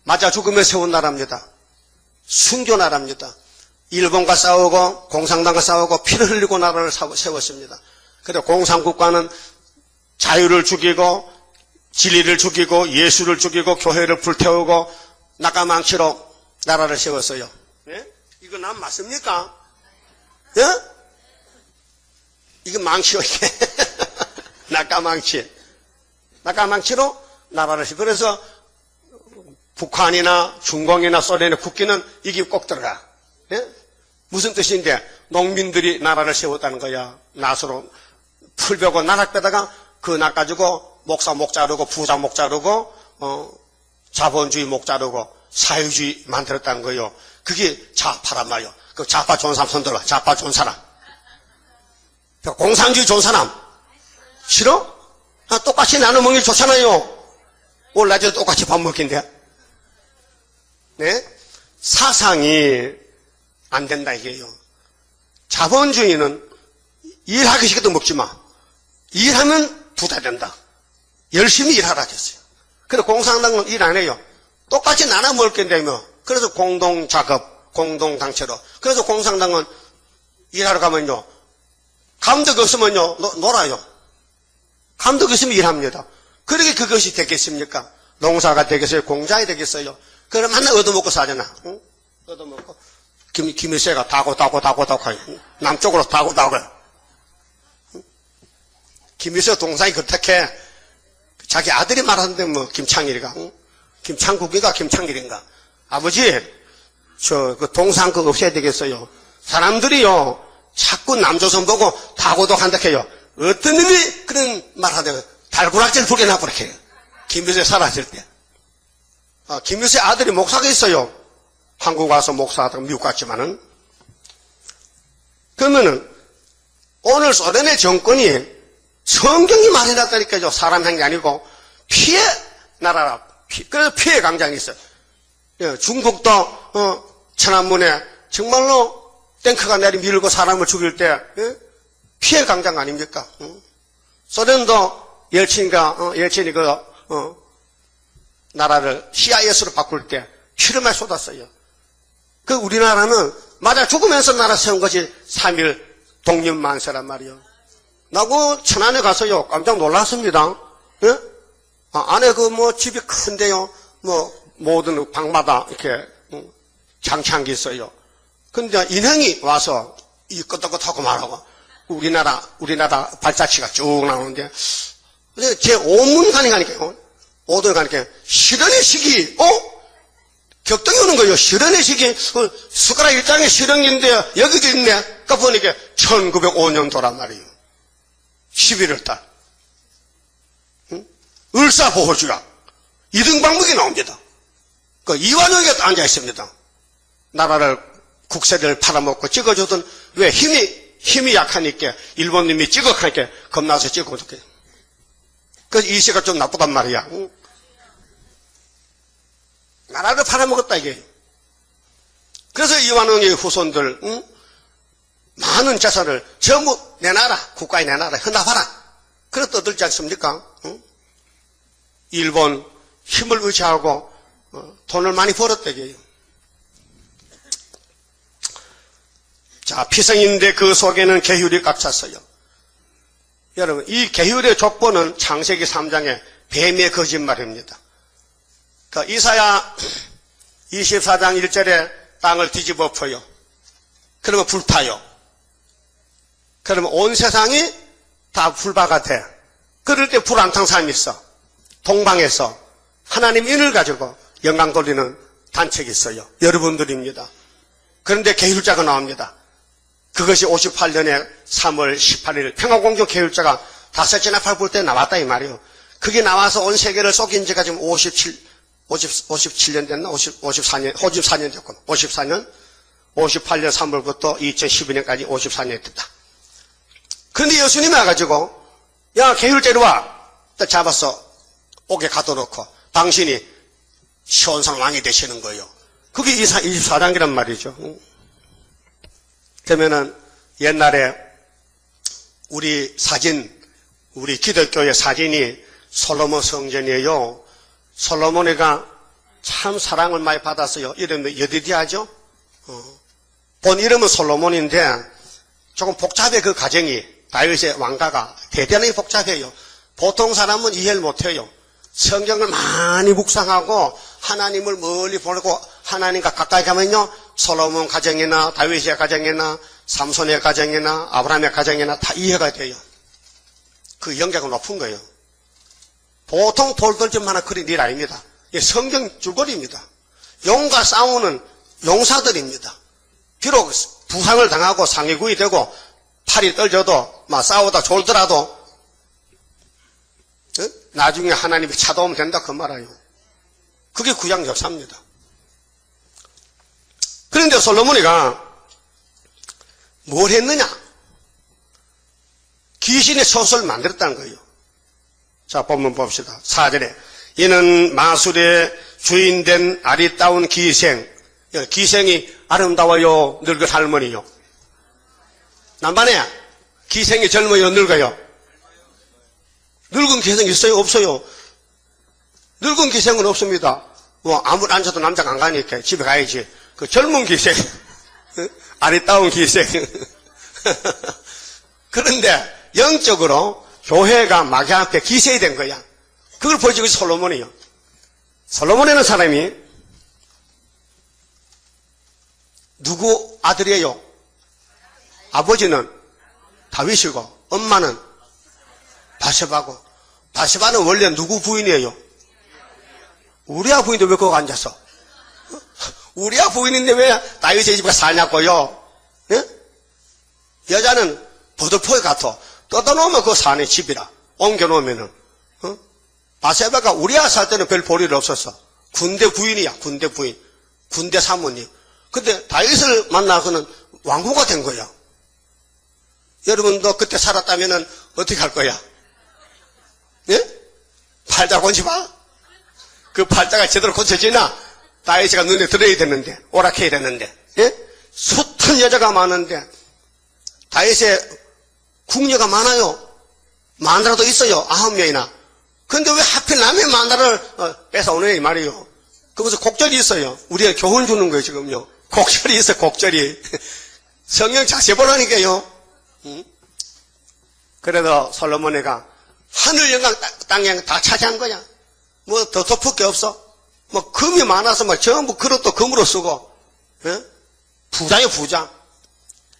맞아 죽으며 세운 나라입니다. 순교 나라입니다. 일본과 싸우고 공산당과 싸우고 피를 흘리고 나라를 세웠습니다. 그래서 공산국가는 자유를 죽이고 진리를 죽이고 예수를 죽이고 교회를 불태우고 낙가망치로 나라를 세웠어요. 예? 이거 난 맞습니까? 예? 이거 망치요 이게. 낙가망치로 나라를 세워. 그래서 북한이나 중공이나 소련의 국기는 이게 꼭 들어가. 예? 무슨 뜻인데 농민들이 나라를 세웠다는 거야. 낫으로 풀 베고 나락 빼다가 그 낫 가지고 목사 목 자르고 부자 목 자르고 자본주의 목 자르고 사회주의 만들었다는 거예요. 그게 좌파란 말이에요. 그 좌파 좋은 사람 손들어. 좌파 좋은 사람. 공산주의 좋은 사람 싫어? 똑같이 나눠 먹는 게 좋잖아요. 오늘 낮에도 똑같이 밥 먹긴데. 네? 사상이 안 된다 이게요. 자본주의는 일하기 싫어도 먹지 마. 일하면 부자 된다. 열심히 일하라 했어요. 그래서 공산당은 일 안 해요. 똑같이 나눠 먹을 건데며. 그래서 공동작업, 공동당체로. 그래서 공산당은 일하러 가면요. 감독 없으면요. 놀아요. 감독 있으면 일합니다. 그렇게 그것이 되겠습니까? 농사가 되겠어요? 공장이 되겠어요? 그럼 하나 얻어먹고 사잖아. 응? 얻어먹고. 김일세가 다고. 남쪽으로 다고. 응? 김일세 동상이 그렇게 자기 아들이 말하는데 뭐, 김창일이가. 응? 김창국이가 김창일인가. 아버지, 그 동상 그거 없애야 되겠어요. 사람들이요, 자꾸 남조선 보고 다고도 한다 해요. 어떤 놈이 그런 말 하다가 달구락질 부려놔 그렇게 해요. 김일세 사라질 때. 김일세 아들이 목사가 있어요. 한국 와서 목사하다가 미국 갔지만은. 그러면은, 오늘 소련의 정권이 성경이 말해놨다니까요. 사람 한 게 아니고 피해 나라라. 그래서 피해 강장이 있어요. 예, 중국도 천안문에 정말로 탱크가 내리밀고 사람을 죽일 때 피해 강장 아닙니까? 소련도 옐친이 나라를 CIS로 바꿀 때 피름에 쏟았어요. 그 우리나라는 맞아 죽으면서 나라 세운 것이 3.1 독립만세란 말이요. 나고 천안에 가서요 깜짝 놀랐습니다. 예? 안에 집이 큰데요. 모든 방마다 이렇게 장창기 있어요. 근데 인형이 와서 이 끄덕끄덕하고 말하고 우리나라 발자취가 쭉 나오는데 제 온문 가니까요. 오들 가니까 실현의 시기 격동이 오는 거예요. 실현의 시기 숟가락 일장에 실현인데 여기도 있네. 그러니까 보니까 1905년도란 말이에요. 11월달 을사보호주가 이등방북이 나옵니다. 그 이완용이 앉아 있습니다. 나라를 국세를 팔아먹고 찍어주던 왜 힘이 약하니까 일본님이 찍어가니까 겁나서 찍어줄게. 그래서 이 시가 좀 나쁘단 말이야. 나라를 팔아먹었다 이게. 그래서 이완용의 후손들 많은 재산을 전부 내놔라. 국가에 내놔라. 헌납하라. 그래 떠들지 않습니까? 일본 힘을 의지하고 돈을 많이 벌었다 이게요. 자, 피성인데 그 속에는 계율이 꽉 찼어요. 여러분, 이 계율의 족보는 창세기 3장의 뱀의 거짓말입니다. 그 이사야 24장 1절에 땅을 뒤집어 엎어요. 그러면 불타요. 그러면 온 세상이 다 불바가 돼. 그럴 때 불 안 탄 사람이 있어. 동방에서 하나님 인을 가지고 영광 돌리는 단책이 있어요. 여러분들입니다. 그런데 계율자가 나옵니다. 그것이 58년에 3월 18일 평화공동 계율자가 다섯째 나팔 불 때 나왔다 이 말이에요. 그게 나와서 온 세계를 속인 지가 지금 57년 됐나? 54년 됐구나. 54년 58년 3월부터 2012년까지 54년이 됐다. 그런데 예수님이 와가지고 야 계율제로 와. 딱 잡았어. 옥에 가둬놓고 당신이 시온산 왕이 되시는 거예요. 그게 24장이란 말이죠. 그러면은 옛날에 우리 기독교의 사진이 솔로몬 성전이에요. 솔로몬이가 참 사랑을 많이 받았어요. 이름이 여디디아죠? 본 이름은 솔로몬인데 조금 복잡해. 그 가정이 다윗의 왕가가 대단히 복잡해요. 보통 사람은 이해를 못해요. 성경을 많이 묵상하고 하나님을 멀리 보고 하나님과 가까이 가면요 솔로몬 가정이나 다윗의 가정이나 삼손의 가정이나 아브라함의 가정이나 다 이해가 돼요. 그 영향이 높은 거예요. 보통 돌돌집만한 그런 일 아닙니다. 이게 성경 줄거리입니다. 용과 싸우는 용사들입니다. 비록 부상을 당하고 상해구이 되고 팔이 떨져도 막 싸우다 졸더라도 나중에 하나님이 찾아오면 된다 그 말이에요. 그게 구약 역사입니다. 그런데 솔로몬이가 뭘 했느냐? 귀신의 소설을 만들었다는 거예요. 자, 본문 봅시다. 4절에 이는 마술의 주인된 아리따운 기생. 기생이 아름다워요? 늙은 할머니요? 남반에 기생이 젊어요? 늙어요? 늙은 기생 있어요? 없어요? 늙은 기생은 없습니다. 아무리 앉아도 남자가 안 가니까 집에 가야지. 그 젊은 기생, 아리따운 기생. 그런데 영적으로 교회가 마귀 앞에 기생이 된 거야. 그걸 보여주고 솔로몬이요. 솔로몬이라는 사람이 누구 아들이에요? 아버지는 다윗이고 엄마는 바세바고. 바세바는 원래 누구 부인이에요? 우리아 부인도 왜 거기 앉았어? 우리아 부인인데 왜 다윗의 집에 사냐고요? 예? 여자는 버들포에 가서 뜯어놓으면 그거 사내 집이라 옮겨놓으면은 바세바가 우리아 살 때는 별 볼일 없었어. 군대 부인이야. 군대 부인. 군대 사모님. 근데 다윗을 만나서는 왕후가 된 거야. 여러분도 그때 살았다면은 어떻게 할 거야? 예? 팔자 곤지봐? 그 팔자가 제대로 고쳐지나? 다윗이가 눈에 들어야 되는데, 오락해야 되는데, 예? 숱한 여자가 많은데, 다윗의 궁녀가 많아요. 마누라도 있어요. 9명이나. 근데 왜 하필 남의 마누라를 뺏어오느냐 이 말이에요. 그래서 곡절이 있어요. 우리가 교훈 주는 거예요, 지금요. 곡절이 있어요, 곡절이. 성경 자세히 보라니까요. 응? 그래도 솔로몬이가 하늘 영광 땅 영광 다 차지한 거야. 뭐 더 덮을 게 없어. 뭐 금이 많아서 막 전부 그릇도 금으로 쓰고, 예? 부자요 부자.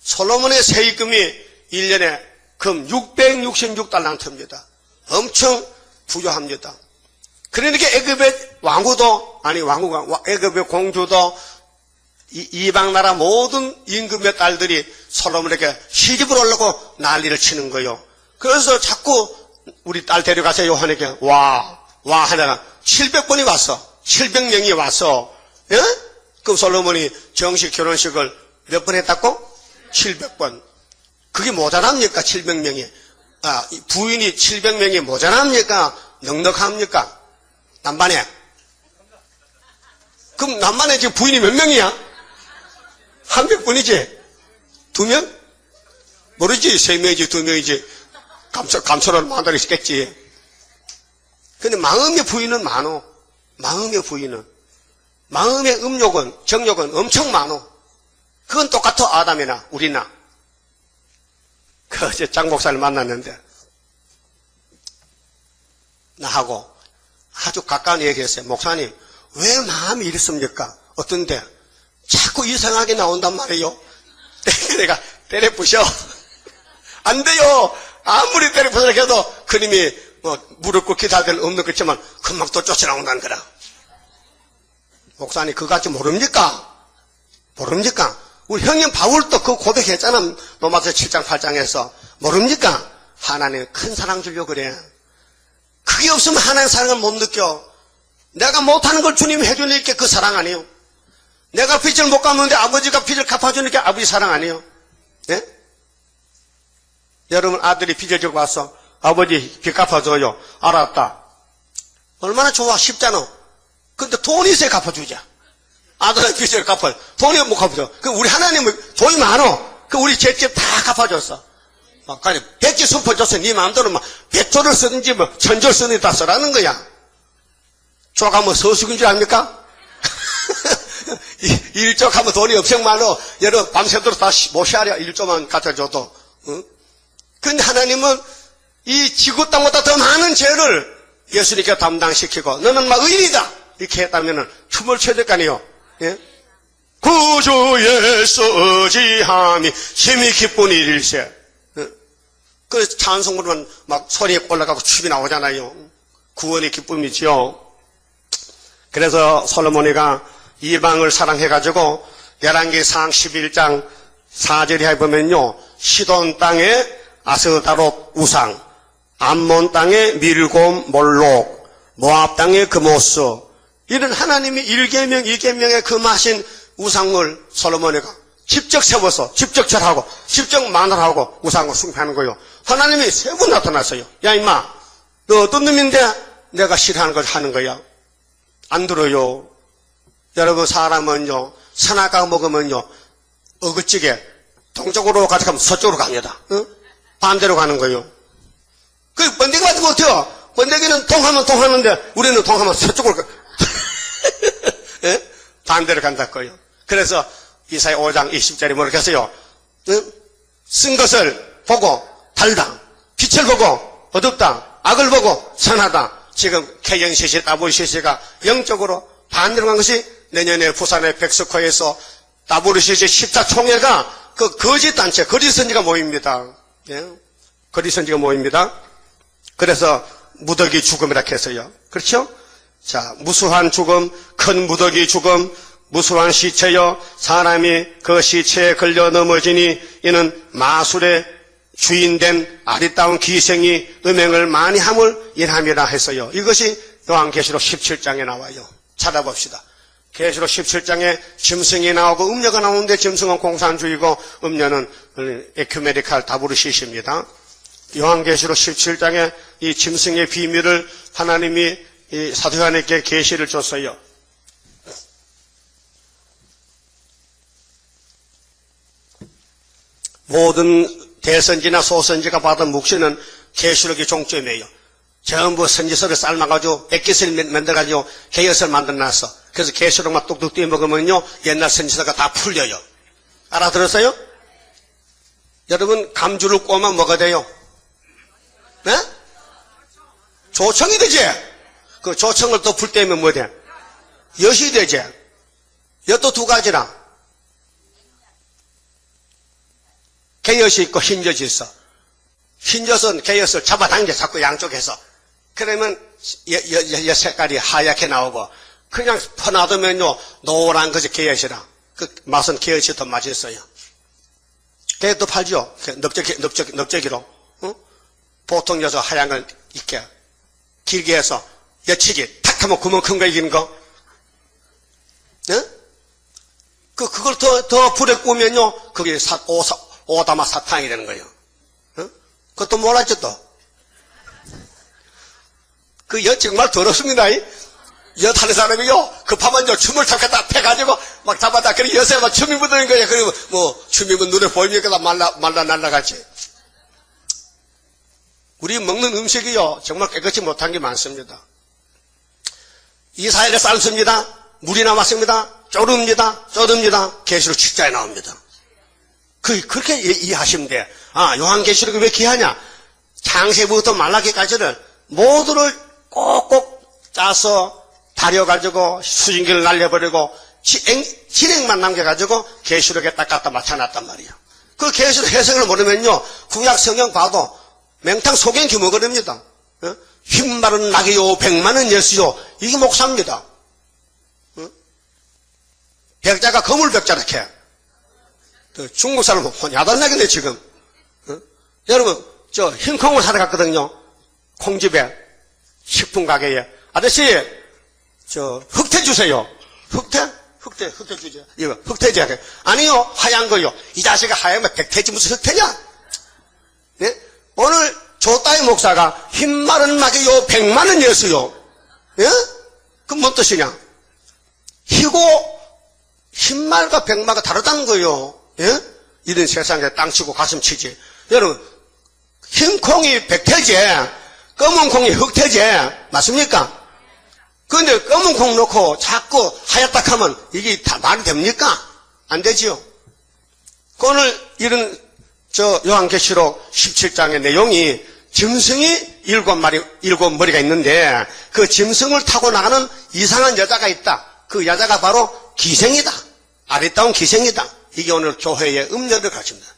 솔로몬의 세입금이 1년에 금 666달란트입니다. 엄청 부유합니다. 그러니까 애굽의 왕후도, 아니 왕후가, 애굽의 공주도 이방 나라 모든 임금의 딸들이 솔로몬에게 시집을 오려고 난리를 치는 거예요. 그래서 자꾸 우리 딸 데려가서 요한에게 와 하다가 700번이 왔어. 700명이 왔어. 예? 그럼 솔로몬이 정식 결혼식을 몇 번 했다고? 700번. 그게 모자랍니까? 700명이. 부인이 700명이 모자랍니까? 넉넉합니까? 남반에. 그럼 남반에 지금 부인이 몇 명이야? 100분이지? 2명? 모르지? 3명이지, 2명이지. 감초를 만들어 있겠지. 근데 마음의 부인은 많어. 마음의 부인은. 마음의 음욕은, 정욕은 엄청 많어. 그건 똑같아, 아담이나, 우리나. 어제 장 목사를 만났는데, 나하고 아주 가까운 얘기했어요. 목사님, 왜 마음이 이렇습니까? 어떤데? 자꾸 이상하게 나온단 말이에요. 내가 때려 부셔. 안 돼요. 아무리 때려 부셔라 해도 그님이 무릎 꿇기 다들 없는 거지만 금방 또 쫓아나온다는 거라. 목사님, 그거 같이 모릅니까? 모릅니까? 우리 형님 바울도 그 고백했잖아. 로마서 7장 8장에서. 모릅니까? 하나님 큰 사랑 주려고 그래. 그게 없으면 하나님의 사랑을 못 느껴. 내가 못하는 걸 주님이 해주니까 그 사랑 아니에요. 내가 빚을 못 갚는데 아버지가 빚을 갚아주니까 아버지 사랑 아니에요. 예? 여러분 아들이 빚을 지고 와서 아버지 빚 갚아줘요. 알았다. 얼마나 좋아. 쉽잖아. 근데 돈이 있어야 갚아주자. 아들은 빚을 갚아. 돈이 못 갚아줘. 그 우리 하나님은 돈이 많어. 그 우리 셋집 다 갚아줬어. 막 백지 수퍼줬어. 네 마음대로 막 100조를 쓰든지 뭐 1000조를 쓰든지 다 쓰라는 거야. 조가 뭐 서식인 줄 압니까? 1조 하면 돈이 엄청 많어. 여러분 밤새도록 다 모시하랴. 1조만 갖다 줘도. 응? 근데 하나님은 이 지구 땅보다 더 많은 죄를 예수님께 담당시키고 너는 막 의인이다 이렇게 했다면 춤을 춰야 될 거 아니에요. 예? 구주 예수 의지함이 심히 기쁜 일일세. 그래서 찬송 부르면 막 소리 올라가고 춤이 나오잖아요. 구원의 기쁨이지요. 그래서 솔로몬이가 이방을 사랑해가지고 열왕기상 11장 4절에 해보면요, 시돈 땅에 아스다롯 우상, 암몬 땅에 밀곰 몰록, 모압 땅에 금오스, 이런 하나님이 1계명 2계명에 금하신 우상을 솔로몬이가 직접 세워서 직접 절하고 직접 마늘하고 우상을 숭배하는 거예요. 하나님이 세 번 나타났어요. 야 임마, 너 어떤 놈인데 내가 싫어하는 걸 하는 거야? 안 들어요. 여러분 사람은요, 선악과 먹으면요, 어긋지게 동쪽으로 가득하면 서쪽으로 갑니다. 응? 반대로 가는 거예요. 그 번데기 맞으면 어때요? 번데기는 동하면 동하는데 우리는 동하면 서쪽으로 가. 예? 반대로 간다 거예요. 그래서 이사야 5장 20절에 뭐라고 했어요? 응? 쓴 것을 보고 달다. 빛을 보고 어둡다. 악을 보고 선하다. 지금 KNCC, WCC가 영적으로 반대로 간 것이 내년에 부산의 백스코에서 WCC 14 총회가 그 거짓 단체, 거짓 선지가 모입니다. 예? 거짓 선지가 모입니다. 그래서 무더기 죽음이라 했어요. 그렇죠? 자, 무수한 죽음, 큰 무더기 죽음, 무수한 시체여 사람이 그 시체에 걸려 넘어지니 이는 마술의 주인된 아리따운 기생이 음행을 많이 함을 인함이라 했어요. 이것이 요한계시록 17장에 나와요. 찾아봅시다. 계시록 17장에 짐승이 나오고 음녀가 나오는데 짐승은 공산주의고 음녀는 에큐메니칼 다부르시십니다. 요한계시록 17장에 이 짐승의 비밀을 하나님이 이 사도 요한에게 계시를 줬어요. 모든 대선지나 소선지가 받은 묵시는 계시록이 종점이에요. 전부 선지서를 삶아가지고 액기스를 만들어가지고 개엿을 만들어놨어. 그래서 계시록만 뚝뚝 떼먹으면요 옛날 선지서가 다 풀려요. 알아들었어요? 여러분 감주를 꼬면 뭐가 돼요? 네? 조청이 되지? 그 조청을 또 풀 떼면 뭐 돼? 엿이 되지? 엿도 두 가지라. 개엿이 있고 흰엿이 있어. 흰엿은 개엿을 잡아당겨 자꾸 양쪽에서. 그러면 엿 색깔이 하얗게 나오고 그냥 퍼놔두면요 노란 것이 개엿이라. 그 맛은 개엿이 더 맛있어요. 개엿도 팔죠. 넓적이로. 응? 보통 엿은 하얀 걸 이렇게 길게 해서 엿치기 탁 하면 구멍 큰 거 이기는 거. 응? 그걸 더 불에 구우면요 그게 오다마 사탕이 되는 거예요. 응? 그것도 몰랐죠 또. 그 엿 정말 더럽습니다. 엿 하는 사람이요 급하면요 춤을 탁했다 패가지고 막 잡았다. 그래 엿에 막 춤이 묻는 거예요. 그리고 뭐 춤이 눈에 보이니까 말라 날라가지. 우리 먹는 음식이요 정말 깨끗이 못한 게 많습니다. 이스라엘에 삶습니다. 물이 남았습니다. 쪼릅니다. 계시록 7장에 나옵니다. 그렇게 이해하시면 돼. 아, 요한계시록이 왜 귀하냐? 창세부터 말라기까지를 모두를 꼭꼭 짜서 다려가지고 수증기를 날려버리고 진행만 남겨가지고 계시록에 딱 갖다 맞춰놨단 말이에요. 그 계시록 해석을 모르면요 구약 성경 봐도 맹탕 소경 기먹으렵니다. 흰말은 낙이요 백만은 예수요. 이게 목사입니다. 백자가 거물백자라 캐. 중국 사람 야단나겠네 지금. 여러분 저 흰콩을 사러 갔거든요. 콩집에 식품 가게에 아저씨 저 흑태 주세요. 흑태 주죠. 이거 흑태지. 아니요 하얀 거요. 이 자식아 하얀면 백태지 무슨 흑태냐? 네? 오늘 조따이 목사가 흰말은 낙이요 백만은 예수요. 예? 그럼 뭔 뜻이냐? 희고 흰말과 백말과 다르다는 거예요. 예? 이런 세상에 땅치고 가슴 치지. 여러분, 흰 콩이 백태제, 검은 콩이 흑태제, 맞습니까? 그런데 검은 콩 넣고 자꾸 하얗다 하면 이게 다 말이 됩니까? 안 되지요. 오늘 이런 요한계시록 17장의 내용이 짐승이 일곱 머리가 있는데 그 짐승을 타고 나가는 이상한 여자가 있다. 그 여자가 바로 기생이다. 아리따운 기생이다. 이게 오늘 교회의 음료를 가집니다.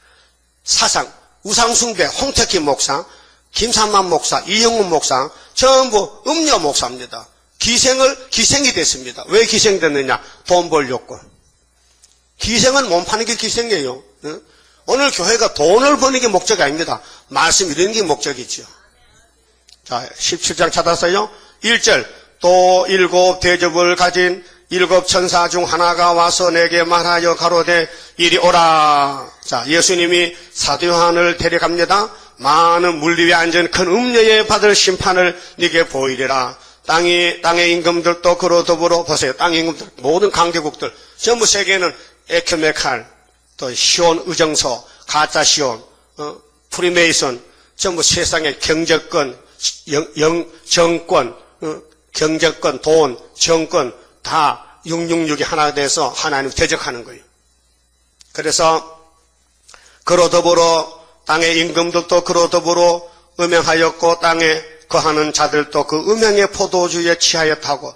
사상, 우상숭배, 홍택희 목사, 김삼만 목사, 이영훈 목사, 전부 음료 목사입니다. 기생이 됐습니다. 왜 기생됐느냐? 돈 벌 욕구. 기생은 몸 파는 게 기생이에요. 오늘 교회가 돈을 버는 게 목적이 아닙니다. 말씀 이루는 게 목적이죠. 자, 17장 찾았어요. 1절, 또 일곱 대접을 가진 일곱 천사 중 하나가 와서 내게 말하여 가로되 이리 오라. 자, 예수님이 사도 요한을 데려갑니다. 많은 물리 위에 앉은 큰 음녀에 받을 심판을 네게 보이리라. 땅의 임금들도 그로 더불어 보세요. 땅의 임금들, 모든 강대국들, 전부 세계는 에큐메칼, 또 시온 의정서, 가짜 시온, 프리메이슨, 전부 세상의 경제권, 정권, 경제권, 돈, 정권 다 666이 하나 돼서 하나님 대적하는 거예요. 그래서 그로 더불어 땅의 임금들도 그로 더불어 음행하였고 땅에 거하는 자들도 그 음행의 포도주에 취하였다고.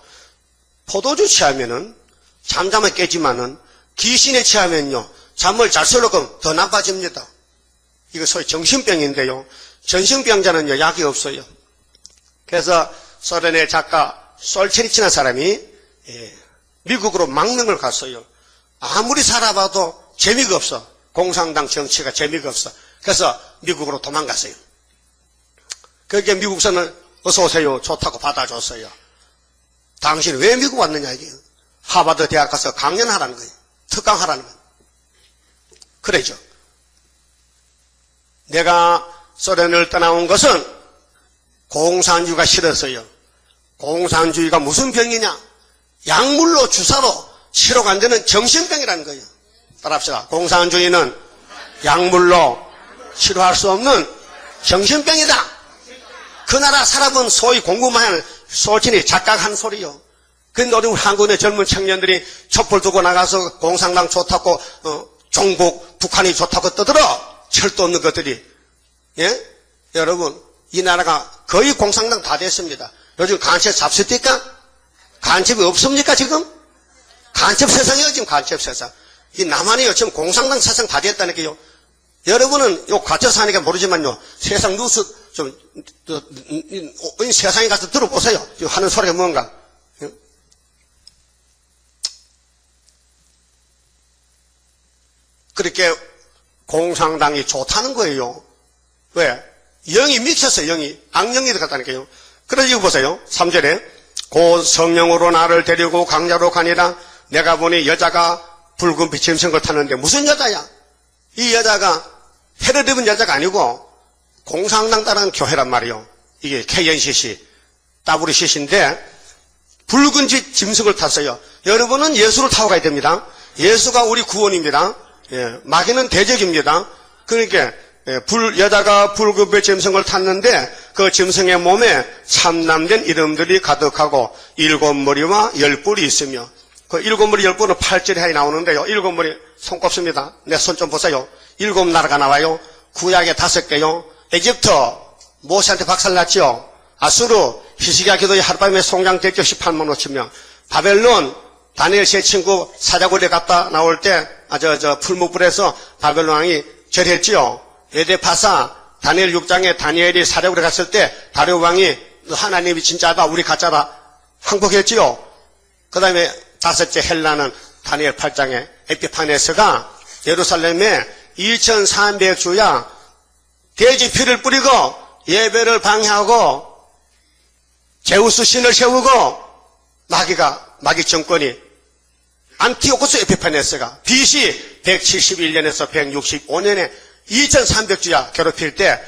포도주 취하면은 잠잠에 깨지만은 귀신에 취하면요 잠을 잘 설려고 더 나빠집니다. 이거 소위 정신병인데요. 정신병자는요 약이 없어요. 그래서 소련의 작가 솔체니치라는 사람이 미국으로 망명을 갔어요. 아무리 살아봐도 재미가 없어. 공산당 정치가 재미가 없어. 그래서 미국으로 도망갔어요. 그게 미국서는 어서 오세요. 좋다고 받아줬어요. 당신 왜 미국 왔느냐 이게. 하버드 대학 가서 강연하라는 거예요. 특강하라는 거예요. 그러죠. 내가 소련을 떠나온 것은 공산주의가 싫었어요. 공산주의가 무슨 병이냐? 약물로 주사로 치료가 안 되는 정신병이라는 거예요. 따라합시다. 공산주의는 약물로 치료할 수 없는 정신병이다. 그 나라 사람은 소위 공부만 소친이 작각한 소리요. 근데 우리 한국의 젊은 청년들이 촛불 두고 나가서 공산당 좋다고 종북 북한이 좋다고 떠들어. 철도 없는 것들이. 예? 여러분 이 나라가 거의 공산당 다 됐습니다. 요즘 간첩 잡습니까? 간첩이 없습니까 지금? 간첩 세상이에요 지금 간첩 세상. 이 남한이요 지금 공산당 세상 다 됐다니까요. 여러분은 요 갇혀 사니까 모르지만요 세상 뉴스 좀 세상에 가서 들어보세요. 지금 하는 소리가 뭔가. 그렇게 공산당이 좋다는 거예요. 왜? 영이 미쳤어요. 영이. 악령이 들어갔다니까요. 그래서 이거 보세요. 3절에 곧 성령으로 나를 데리고 강야로 가니라. 내가 보니 여자가 붉은 빛의 짐승을 탔는데 무슨 여자야? 이 여자가 해를 입은 여자가 아니고 공산당 따르는 교회란 말이에요. 이게 KNCC, WCC인데 붉은 짐승을 탔어요. 여러분은 예수를 타고 가야 됩니다. 예수가 우리 구원입니다. 예, 마귀는 대적입니다. 그러니까 여자가 붉은 빛의 짐승을 탔는데 그 짐승의 몸에 참남된 이름들이 가득하고 7머리와 10뿔이 있으며 그 7머리 10뿔은 8절에 나오는데요. 7머리 손꼽습니다. 내 손 좀 보세요. 7나라가 나와요. 구약에 5개요. 에집트 모세한테 박살났죠. 아수르 히스기야 기도에 하룻밤에 송장됐죠. 18만 5천명. 바벨론 다니엘 세 친구 사자굴에 갔다 나올 때 풀무불에서 바벨론 왕이 절했지요. 에데파사 다니엘 6장에 다니엘이 사자굴에 갔을 때 다리오 왕이 하나님이 진짜다 우리 가짜다 항복했지요. 그 다음에 5째 헬라는 다니엘 8장에 에피파네스가 예루살렘에 2300주야 돼지 피를 뿌리고 예배를 방해하고 제우스 신을 세우고 마귀 정권이 안티오코스 에피파네스가 BC 171년에서 165년에 2300주야 괴롭힐 때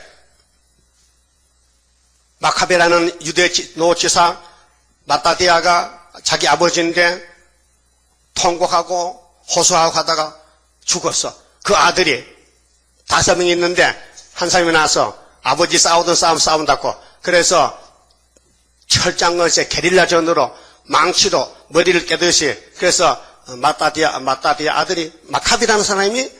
마카베라는 유대 노지사 마따디아가 자기 아버지인데 통곡하고 호소하고 하다가 죽었어. 그 아들이 5명이 있는데 한 사람이 나와서 아버지 싸우던 싸운다고 그래서 철장것에 게릴라전으로 망치로 머리를 깨듯이 그래서 마따디아 아들이 마카비라는 사람이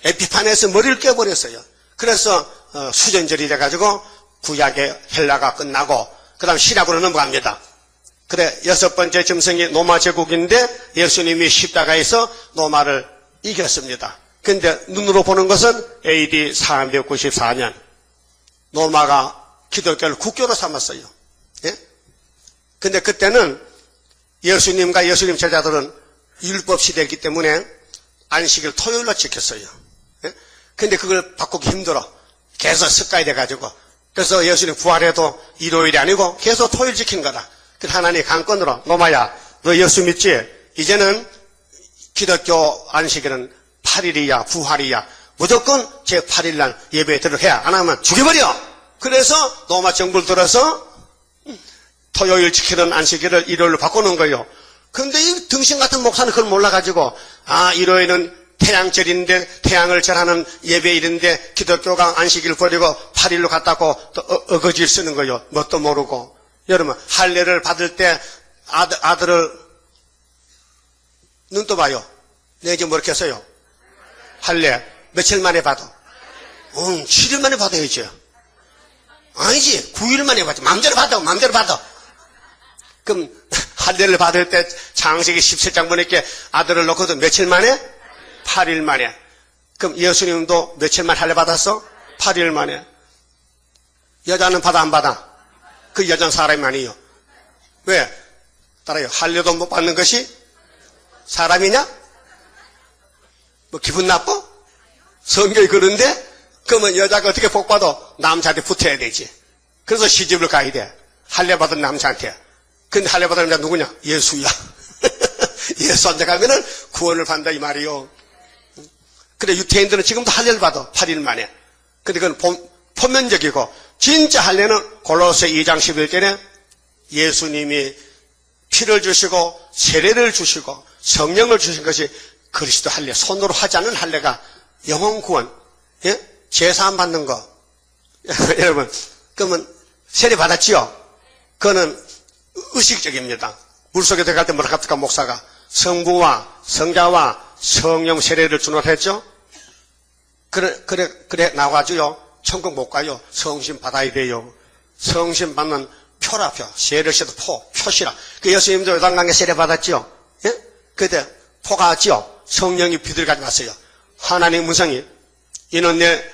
에피파네스 머리를 깨버렸어요. 그래서 수전절이 돼가지고 구약의 헬라가 끝나고 그 다음 시락으로 넘어갑니다. 그래 6번째 짐승이 로마 제국인데 예수님이 십자가에서 로마를 이겼습니다. 근데 눈으로 보는 것은 AD 394년 로마가 기독교를 국교로 삼았어요. 예? 근데 그때는 예수님과 예수님 제자들은 율법 시대이기 때문에 안식일 토요일로 지켰어요. 예? 근데 그걸 바꾸기 힘들어. 계속 습관이 돼가지고. 그래서 예수님 부활해도 일요일이 아니고 계속 토요일 지킨 거다. 그래서 하나님이 강권으로 로마야 너 예수 믿지? 이제는 기독교 안식일은 8일이야 부활이야. 무조건 제 8일날 예배에 들어가야 안 하면 죽여버려. 그래서 로마 정부를 들어서 토요일 지키는 안식일을 일요일로 바꿔놓은 거예요. 근데 이 등신 같은 목사는 그걸 몰라가지고 일요일은 태양절인데 태양을 절하는 예배일인데 기독교가 안식일 버리고 8일로 갔다고 또 어거지를 쓰는 거예요. 뭣도 모르고. 여러분 할례를 받을 때 아들을 눈 또 봐요. 내 이제 뭐 이렇게 했어요. 할례 며칠 만에 받아? 7일 만에 받아야지. 아니지 9일 만에 받아. 마음대로 받아. 그럼 할례를 받을 때 창세기 17장 보니까 아들을 놓고도 며칠 만에? 8일 만에. 그럼 예수님도 며칠 만에 할례 받았어? 8일 만에. 여자는 받아 안 받아? 그 여자는 사람이 아니에요. 왜? 따라요. 할례도 못 받는 것이 사람이냐? 뭐 기분 나빠? 성경이 그런데? 그러면 여자가 어떻게 복받아? 남자한테 붙어야 되지. 그래서 시집을 가야 돼. 할례 받은 남자한테. 근데 할례 받은 남자 누구냐? 예수야. 예수 안 가면은 구원을 받는다 이 말이요. 그래 유태인들은 지금도 할례를 받아 8일 만에. 근데 그건 표면적이고 진짜 할례는 골로새 2장 11절에 예수님이 피를 주시고 세례를 주시고 성령을 주신 것이 그리스도 할례, 손으로 하지 않은 할례가 영혼 구원, 예? 제사함 받는 거. 여러분, 그러면 세례 받았지요? 그거는 의식적입니다. 물속에 들어갈 때 뭐라 합니까, 목사가? 성부와 성자와 성령 세례를 주노라 했죠? 그래, 나와가지고요. 천국 못 가요. 성신 받아야 돼요. 성신 받는 표라, 표. 세례를 써도 표시라. 그 예수님도 요단강에 세례 받았죠? 예? 그때 포가 왔죠? 성령이 비둘 가지고 왔어요. 하나님 음성이, 이는 내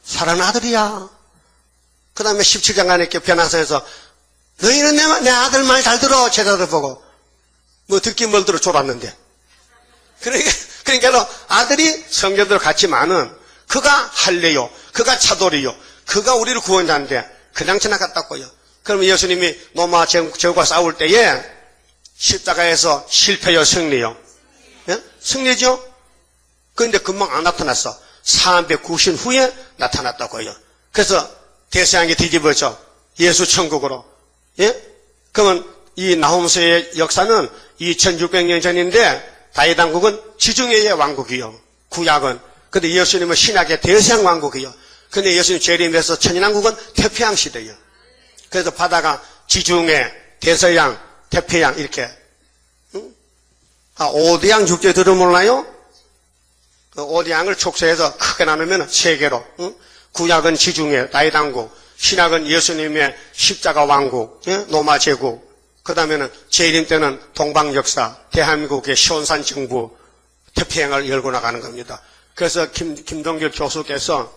사랑하는 아들이야. 그 다음에 17장 안에 이렇게 변화서에서 너희는 내 아들 말 잘 들어. 제자들 보고. 뭐 듣긴 뭘 들어 졸았는데. 그러니까 아들이 성경대로 같지만은 그가 할례요. 그가 차돌이요. 그가 우리를 구원자인데 그냥 지나갔다고요. 그러면 예수님이 로마 제국과 싸울 때에 십자가에서 실패요, 승리요? 예? 승리죠? 그런데 금방 안 나타났어. 390 후에 나타났다고요. 그래서 대서양이 뒤집어져 예수 천국으로. 예? 그러면 이 나홈서의 역사는 2600년 전인데 다윗 왕국은 지중해의 왕국이요. 구약은. 근데 예수님은 신약의 대서양 왕국이요. 근데 예수님 재림에서 천인왕국은 태평양 시대예요. 그래서 바다가 지중해, 대서양, 태평양 이렇게. 응? 오대양 육제 들어 몰라요? 그 오대양을 촉소해서 크게 나누면 세 개로. 응? 구약은 지중해, 다윗 왕국. 신약은 예수님의 십자가 왕국, 예? 로마 제국. 그 다음에는 재림 때는 동방 역사, 대한민국의 시온산 정부, 태평양을 열고 나가는 겁니다. 그래서 김동길 교수께서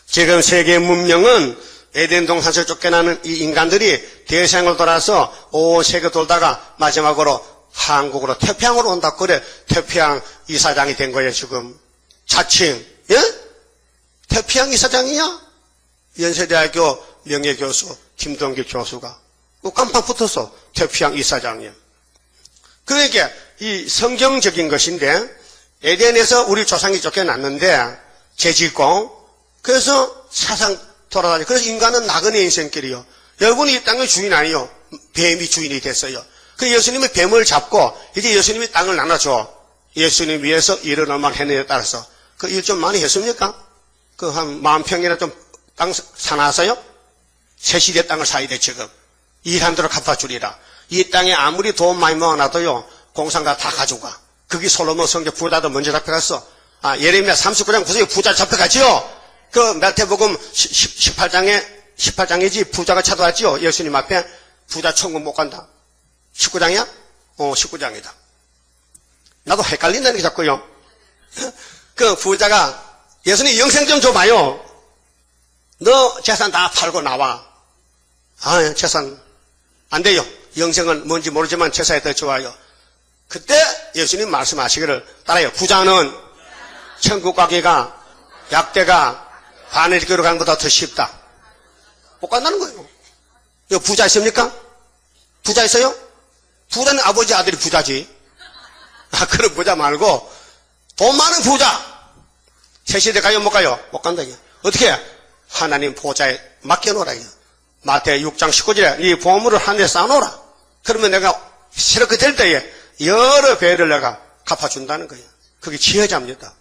지금 세계 문명은 에덴 동산에서 쫓겨나는 이 인간들이 대서양을 돌아서 온 세계 돌다가 마지막으로 한국으로 태평양으로 온다. 그래 태평양 이사장이 된 거예요 지금. 자칭 예? 태평양 이사장이야? 연세대학교 명예교수 김동길 교수가 깜빡 붙었어. 태평양 이사장이야. 그러니까 이 성경적인 것인데 에덴에서 우리 조상이 쫓겨났는데 죄짓고 그래서 사상 돌아다니. 그래서 인간은 나그네 인생길이요. 여러분이 이 땅의 주인 아니요. 뱀이 주인이 됐어요. 그 예수님이 뱀을 잡고 이제 예수님이 땅을 나눠줘. 예수님 위해서 일을 얼마나 했느냐에 따라서 그 일 좀 많이 했습니까? 그 한 10,000평이나 좀 땅 사놨어요? 새 시대 땅을 사야 돼 지금. 일한 대로 갚아주리라. 이 땅에 아무리 돈 많이 모아놔도요. 공산가 다 가져가. 그게 솔로몬 성전 부자도 먼저 잡혀갔어. 예레미야 39장 보세요. 부자 잡혀갔지요? 그 마태복음 18장이지 부자가 찾아왔지요. 예수님 앞에 부자 천국 못 간다. 19장이야? 19장이다. 나도 헷갈린다는 게 자꾸요. 그 부자가 예수님 영생 좀 줘봐요. 너 재산 다 팔고 나와. 재산 안 돼요. 영생은 뭔지 모르지만 재산이 더 좋아요. 그때 예수님 말씀하시기를 따라요. 부자는 천국 가기가 약대가 바늘기로 가는 것보다 더 쉽다. 못 간다는 거예요. 이거 부자 있습니까? 부자 있어요? 부자는 아버지 아들이 부자지. 그런 부자 말고 돈 많은 부자. 새 시대 가요 못 가요? 못 간다. 어떻게 해? 하나님 보좌에 맡겨놓으라. 마태 6장 19절에 이 보물을 하늘에 쌓아놓으라. 그러면 내가 새롭게 될 때에 여러 배를 내가 갚아준다는 거예요. 그게 지혜자입니다.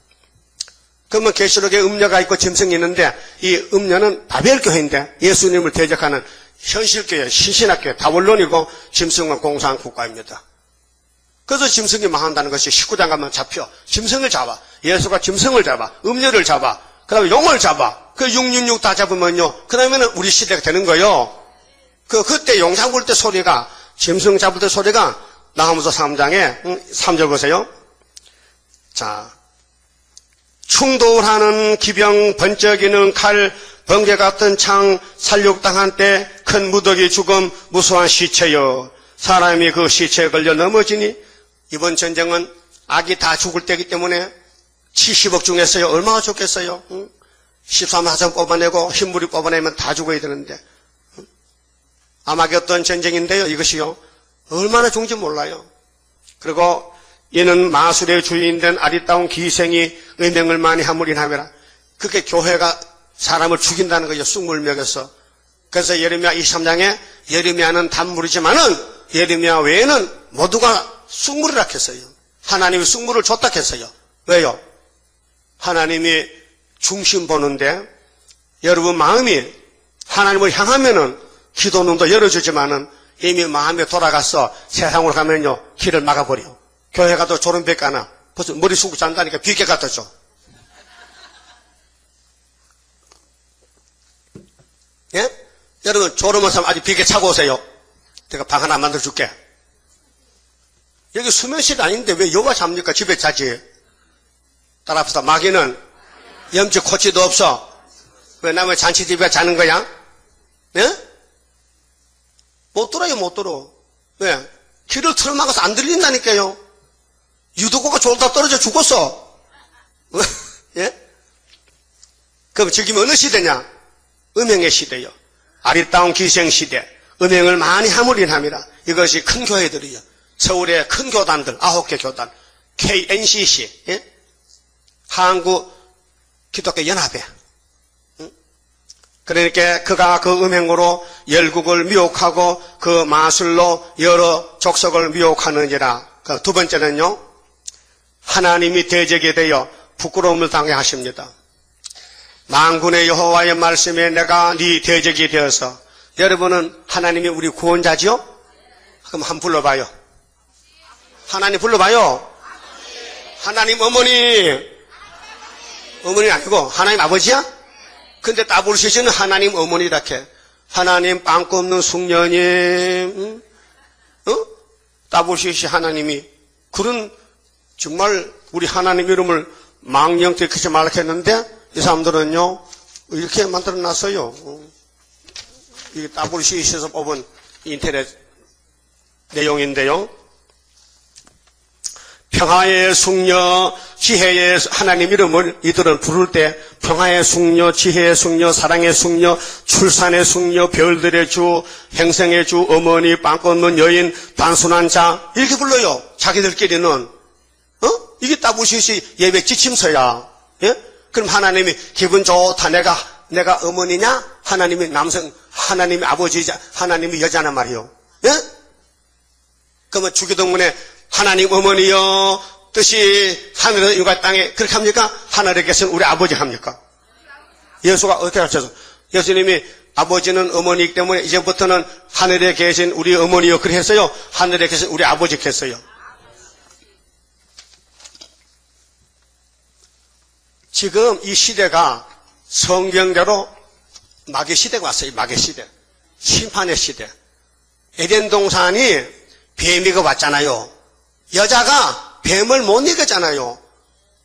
그러면 계시록에 음녀가 있고 짐승이 있는데 이 음녀는 바벨교회인데 예수님을 대적하는 현실교회, 신신학교회, 다원론이고 짐승은 공산 국가입니다. 그래서 짐승이 망한다는 것이 19장 가면 잡혀. 짐승을 잡아. 예수가 짐승을 잡아. 음녀를 잡아. 그 다음에 용을 잡아. 그 666 다 잡으면요. 그 다음에는 우리 시대가 되는 거예요. 그때 용 잡을 때 소리가, 짐승 잡을 때 소리가 나가면서 3장에 3절 보세요. 자, 충돌하는 기병, 번쩍이는 칼, 번개 같은 창, 살육당한 때 큰 무더기 죽음, 무수한 시체여. 사람이 그 시체에 걸려 넘어지니 이번 전쟁은 악이 다 죽을 때이기 때문에 70억 중에서요. 얼마나 좋겠어요? 13하선 뽑아내고 흰물이 뽑아내면 다 죽어야 되는데. 아마겟돈 전쟁인데요. 이것이요. 얼마나 좋은지 몰라요. 그리고 이는 마술의 주인된 아리따운 기생이 음행을 많이 하물이하매라. 그렇게 교회가 사람을 죽인다는 거죠. 쑥물 먹여서. 그래서 예레미야 23장에 예레미야는 단물이지만은 예레미야 외에는 모두가 쑥물이라 했어요. 하나님이 쑥물을 줬다 했어요. 왜요? 하나님이 중심 보는데 여러분 마음이 하나님을 향하면은 기도문도 열어주지만은 이미 마음에 돌아가서 세상으로 가면요 길을 막아버려. 교회 가도 졸음배 까나 벌써 머리 숙고 잔다니까 비계 갖다 줘. 예? 여러분 졸음을 사면 아직 비계 차고 오세요. 내가 방 하나 만들어 줄게. 여기 수면실 아닌데 왜 여가 잡니까? 집에 자지. 따라합시다. 마귀는 염치 코치도 없어. 왜 남의 잔치집에 자는 거야? 예? 못 들어요, 못 들어. 왜? 귀를 틀어막아서 안 들린다니까요. 유도고가 졸다 떨어져 죽었어. 예? 그럼 지금 어느 시대냐? 음행의 시대요. 아리따운 기생 시대. 음행을 많이 하물인함이라. 이것이 큰 교회들이요. 서울의 큰 교단들, 9개 교단. KNCC, 예? 한국 기독교 연합회. 그러니까 그가 그 음행으로 열국을 미혹하고 그 마술로 여러 족속을 미혹하느니라. 그 두 번째는요. 하나님이 대적이 되어 부끄러움을 당해 하십니다. 만군의 여호와의 말씀에 내가 네 대적이 되어서. 여러분은 하나님이 우리 구원자지요? 그럼 한번 불러봐요. 하나님 불러봐요. 하나님 어머니. 어머니 아니고 하나님 아버지야? 근데 따블시시는 하나님 어머니다 캐. 하나님 빵꾸 없는 숙녀님. 따블시시 하나님이 그런 정말 우리 하나님 이름을 망령되게 그렇게 말했는데 이 사람들은요 이렇게 만들어 놨어요. 이게 따블시시에서 뽑은 인터넷 내용인데요. 평화의 숙녀, 지혜의 하나님 이름을 이들은 부를 때 평화의 숙녀, 지혜의 숙녀, 사랑의 숙녀, 출산의 숙녀, 별들의 주, 행성의 주, 어머니, 빵꾸 없는 여인, 단순한 자 이렇게 불러요. 자기들끼리는. 이게 따부시시 예배 지침서야. 예? 그럼 하나님이 기분 좋다. 내가 어머니냐? 하나님이 남성, 하나님이 아버지자, 하나님이 여자란 말이요. 예? 그러면 주기도문에 하나님 어머니여 뜻이 하늘의 육아 땅에 그렇게 합니까? 하늘에 계신 우리 아버지 합니까? 예수가 어떻게 하셔서 예수님이 아버지는 어머니이기 때문에 이제부터는 하늘에 계신 우리 어머니여 그렇게 했어요? 하늘에 계신 우리 아버지 했어요? 지금 이 시대가 성경대로 마귀 시대가 왔어요. 마귀 시대. 심판의 시대. 에덴 동산이 뱀이가 왔잖아요. 여자가 뱀을 못 이겼잖아요.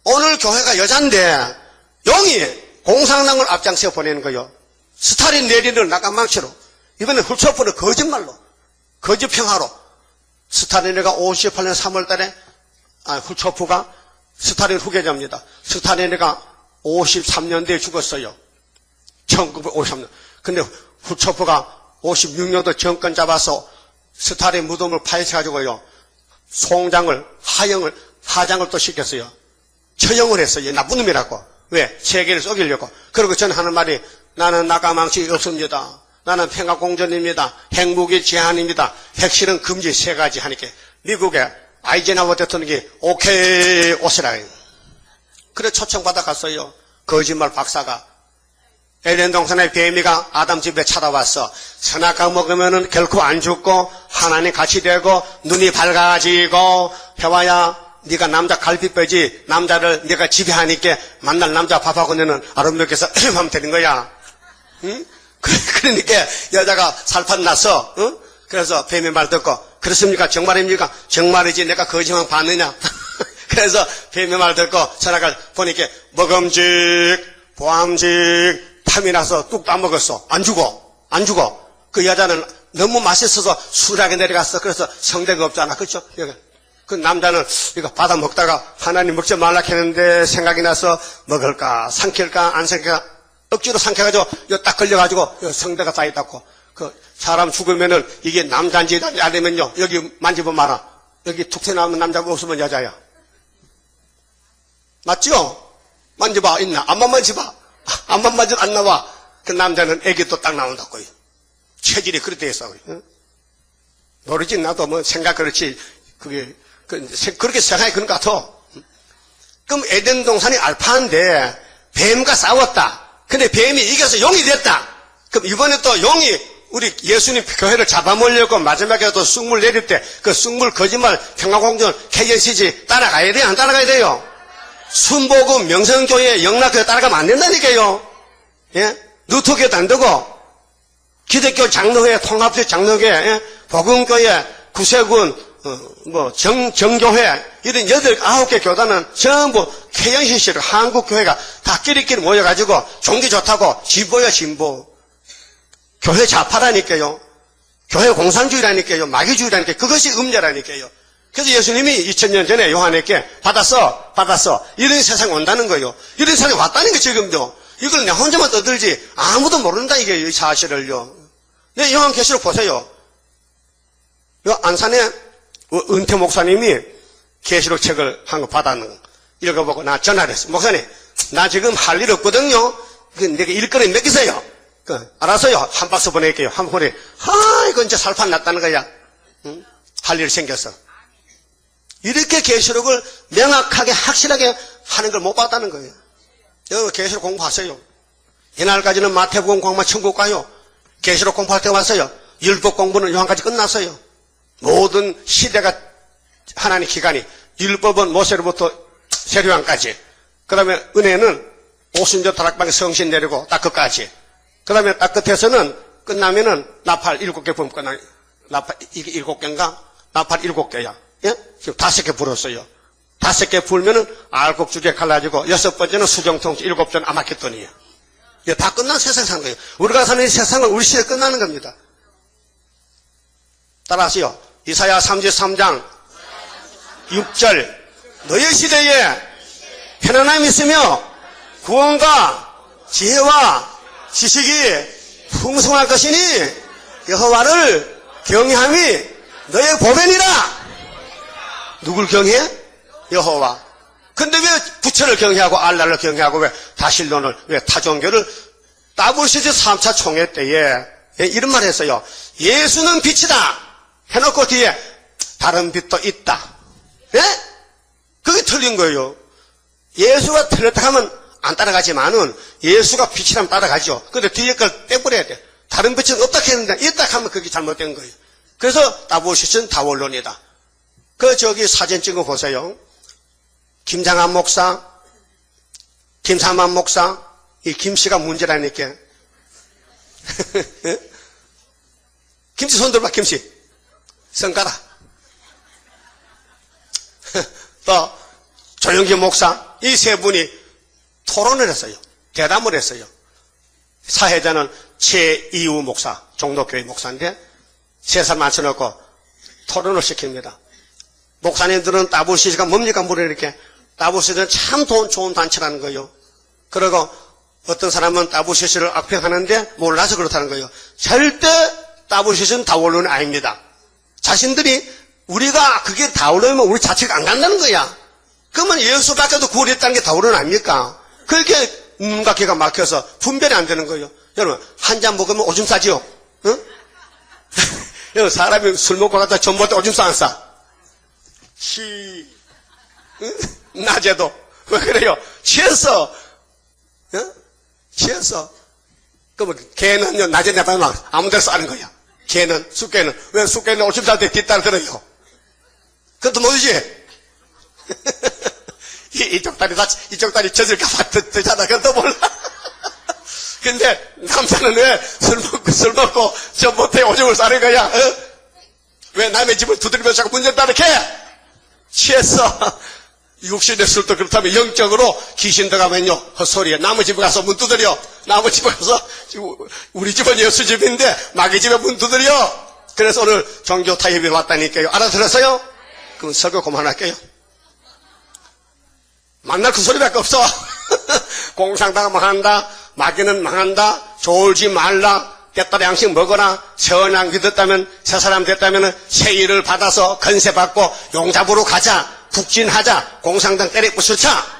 오늘 교회가 여잔데 용이 공산당을 앞장서 보내는 거예요. 스탈린 내리는 나감망치로. 이번에 훌초프는 거짓말로 거짓평화로. 스탈린이가 58년 3월달에 훌초프가 스탈린 후계자입니다. 스탈린이가 53년대에 죽었어요. 1953년. 근데 훌초프가 56년도 정권 잡아서 스탈린 무덤을 파헤쳐가지고요. 송장을, 하장을 또 시켰어요. 처형을 했어요. 나쁜 놈이라고. 왜? 세계를 속이려고. 그리고 저는 하는 말이 나는 나가망치 없습니다. 나는 평화공전입니다. 핵무기 제한입니다. 핵실은 금지 3가지 하니까 미국의 아이젠하워 대통령이 오케이 오시라. 그래 초청받아 갔어요. 거짓말 박사가. 에덴 동산의 뱀이가 아담 집에 찾아왔어. 선악과 먹으면은 결코 안 죽고 하나님 같이 되고 눈이 밝아지고 해와야 네가 남자 갈비 빼지 남자를 네가 지배하니까 만날 남자 밥하고 너는 아름답게서 하면 되는 거야. 응? 그러니까 여자가 살판 났어. 응? 그래서 뱀의 말 듣고 그렇습니까? 정말입니까? 정말이지 내가 거짓말 봤느냐? 그래서 뱀의 말 듣고 선악을 보니까 먹음직 보암직 탐이 나서 뚝 따먹었어. 안 죽어. 그 여자는 너무 맛있어서 술하게 내려갔어. 그래서 성대가 없잖아. 그렇죠? 그 남자는 이거 받아 먹다가 하나님 먹지 말라 했는데 생각이 나서 먹을까, 삼킬까, 안 삼킬까, 억지로 삼켜가지고 딱 걸려가지고 성대가 다 있다고. 그 사람 죽으면은 이게 남자인지 아니면요 여기 만져보면 알아. 여기 툭 튀어나오면 남자고 없으면 여자야. 맞죠? 만져봐, 있나? 앞만 만져봐. 앞만 만져도 안 나와. 그 남자는 애기 또 딱 나온다고요. 체질이 그렇게 있어. 응? 모르지, 나도 뭐 생각 그렇지. 그렇게 생각이 그런 것 같아. 그럼 에덴 동산이 알파인데, 뱀과 싸웠다. 근데 뱀이 이겨서 용이 됐다. 그럼 이번에 또 용이 우리 예수님 교회를 잡아먹으려고 마지막에 또 쑥물 내릴 때, 그 쑥물 거짓말 평화공전 KNCG 따라가야 돼요? 안 따라가야 돼요? 순복음 명성교회 영락교회 따라가면 안 된다니까요. 예? 누토교회도 안 되고, 기독교 장로회, 통합교 장로교회, 예? 복음교회, 구세군, 정교회, 이런 8, 9개 교단은 전부 KNCC를 한국교회가 다 끼리끼리 모여가지고 종교 좋다고 진보야, 진보. 교회 좌파라니까요. 교회 공산주의라니까요. 마귀주의라니까요. 그것이 음녀라니까요. 그래서 예수님이 2000년 전에 요한에게 받았어. 이런 세상이 온다는 거예요. 이런 세상이 왔다는 게 지금요. 이걸 내 혼자만 떠들지 아무도 모른다 이게 이 사실을요. 네, 요한계시록 보세요. 요 안산에 은퇴 목사님이 계시록 책을 한 거 받았는 거 읽어보고 나 전화를 했어. 목사님, 나 지금 할 일 없거든요. 내가 일거리 몇 개세요? 알아서요. 한 박스 보낼게요. 한 번에 이거 이제 살판 났다는 거야. 응? 할 일 생겼어. 이렇게 계시록을 명확하게 확실하게 하는 걸 못 봤다는 거예요. 여러분 계시록 공부하세요. 이날까지는 마태복음 공부만 천국 가요. 계시록 공부할 때 왔어요. 율법 공부는 요한까지 끝났어요. 모든 시대가 하나님 기간이 율법은 모세로부터 세례요한까지. 그 다음에 은혜는 오순절 다락방에 성신 내리고 딱 끝까지. 그 다음에 딱 끝에서는 끝나면은 나팔 7개 부으면 끝나. 나팔 이게 7개인가? 나팔 7개야. 예? 지금 5개 불었어요. 5개 불면은 알곡주제 갈라지고 6번째는 수정통 7번 아마겟돈이에요. 이게 다 끝난 세상 사는 거예요. 우리가 사는 이 세상은 우리 시대에 끝나는 겁니다. 따라하세요. 이사야 33장 6절 너희 시대에 편안함이 있으며 구원과 지혜와 지식이 풍성할 것이니 여호와를 경외함이 너의 보배니라. 누굴 경외해? 여호와. 근데 왜 부처를 경외하고 알라를 경외하고 왜 다실론을 왜 타종교를 따블시즈 3차 총회 때에 이런 말 했어요. 예수는 빛이다 해놓고 뒤에 다른 빛도 있다. 예? 그게 틀린 거예요. 예수가 틀렸다 하면 안 따라가지만은 예수가 빛이라면 따라가죠. 근데 뒤에 걸 빼버려야 돼. 다른 빛은 없다 했는데 있다 하면 그게 잘못된 거예요. 그래서 따블시즈는 다원론이다. 저기 사진 찍어 보세요. 김장한 목사, 김삼한 목사, 이 김씨가 문제라니까. 김씨 손 들어봐, 김씨. 손가락. 또, 조영기 목사, 이 세 분이 토론을 했어요. 대담을 했어요. 사회자는 최이우 목사, 종로교회 목사인데, 3사람 맞춰놓고 토론을 시킵니다. 목사님들은 따블시즈가 뭡니까? 물으니까 따블시즈는 참 좋은 단체라는 거예요. 그리고 어떤 사람은 따블시즈를 악평하는데 몰라서 그렇다는 거예요. 절대 따블시즈는 다원론이 아닙니다. 자신들이 우리가 그게 다원론이면 우리 자체가 안 간다는 거야. 그러면 예수밖에도 구원했다는 게 다원론 아닙니까? 그렇게 눈과 귀가 막혀서 분별이 안 되는 거예요. 여러분 한 잔 먹으면 오줌 싸지요? 응? 여러분 사람이 술 먹고 갔다 전 먹을 때 오줌 싸 안 싸? 응? 낮에도 왜 그래요? 취했어. 응? 취했어. 그러면 개는 낮에 내봐면 아무 데서 싸는 거야. 개는 숫개는 왜 숫개는 오줌 쌀 때 뒷땅 들어요? 그것도 모르지? 이쪽 다리 젖을까봐 듣잖아. 그것도 몰라. 근데 남자는 왜 술 먹고 저 못해 오줌을 싸는 거야? 어? 왜 남의 집을 두드리면서 자꾸 문 열다 이렇게? 취했어. 육신의 술도 그렇다면 영적으로 귀신 들어가면요 헛소리에 남의 집에 가서 문 두드려. 남의 집에 가서 우리 집은 예수 집인데 마귀 집에 문 두드려. 그래서 오늘 종교 타협이 왔다니까요. 알아들었어요? 그럼 설교 그만할게요. 만날 그 소리밖에 없어. 공산당은 망한다, 마귀는 망한다, 졸지 말라, 때따라 양식 먹어라. 세원양 믿었다면, 새 사람 됐다면 새 일을 받아서 건세 받고 용잡으로 가자. 북진하자. 공산당 때려 부수자.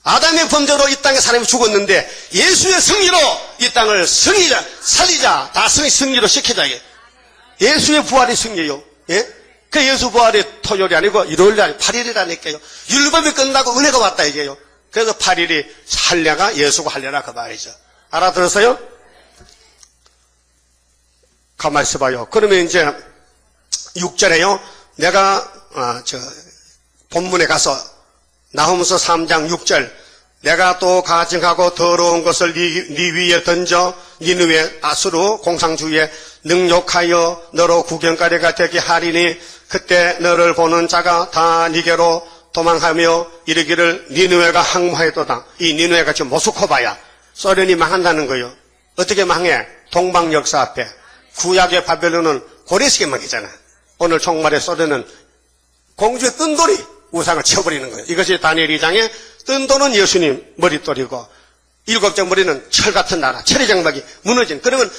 아담의 범죄로 이 땅에 사람이 죽었는데 예수의 승리로 이 땅을 살리자. 다 승리로 시키자. 예수의 부활이 승리예요. 예? 그 예수 부활이 토요일이 아니고 일요일이 아니고 8일이라니까요. 율법이 끝나고 은혜가 왔다 이게요. 그래서 8일이 할례가 예수가 할례라 그 말이죠. 알아들었어요? 가만히 있어봐요. 그러면 이제 6절에요. 내가 본문에 가서 나훔서 3장 6절 내가 또 가증하고 더러운 것을 네 위에 던져 니느웨 아수르 공상주의에 능욕하여 너로 구경거리가 되게 하리니 그때 너를 보는 자가 다 니게로 도망하며 이르기를 니느웨가 항모하였도다. 이 니느웨가 지금 모스코바야. 소련이 망한다는 거예요. 어떻게 망해? 동방 역사 앞에 구약의 바벨론은 고레스게 망했잖아. 오늘 종말의 소련은 공주의 뜬돌이 우상을 쳐버리는 거예요. 이것이 다니엘 2장에 뜬돌은 예수님 머릿돌이고 7장 머리는 철 같은 나라 철의장막이 무너진 그러면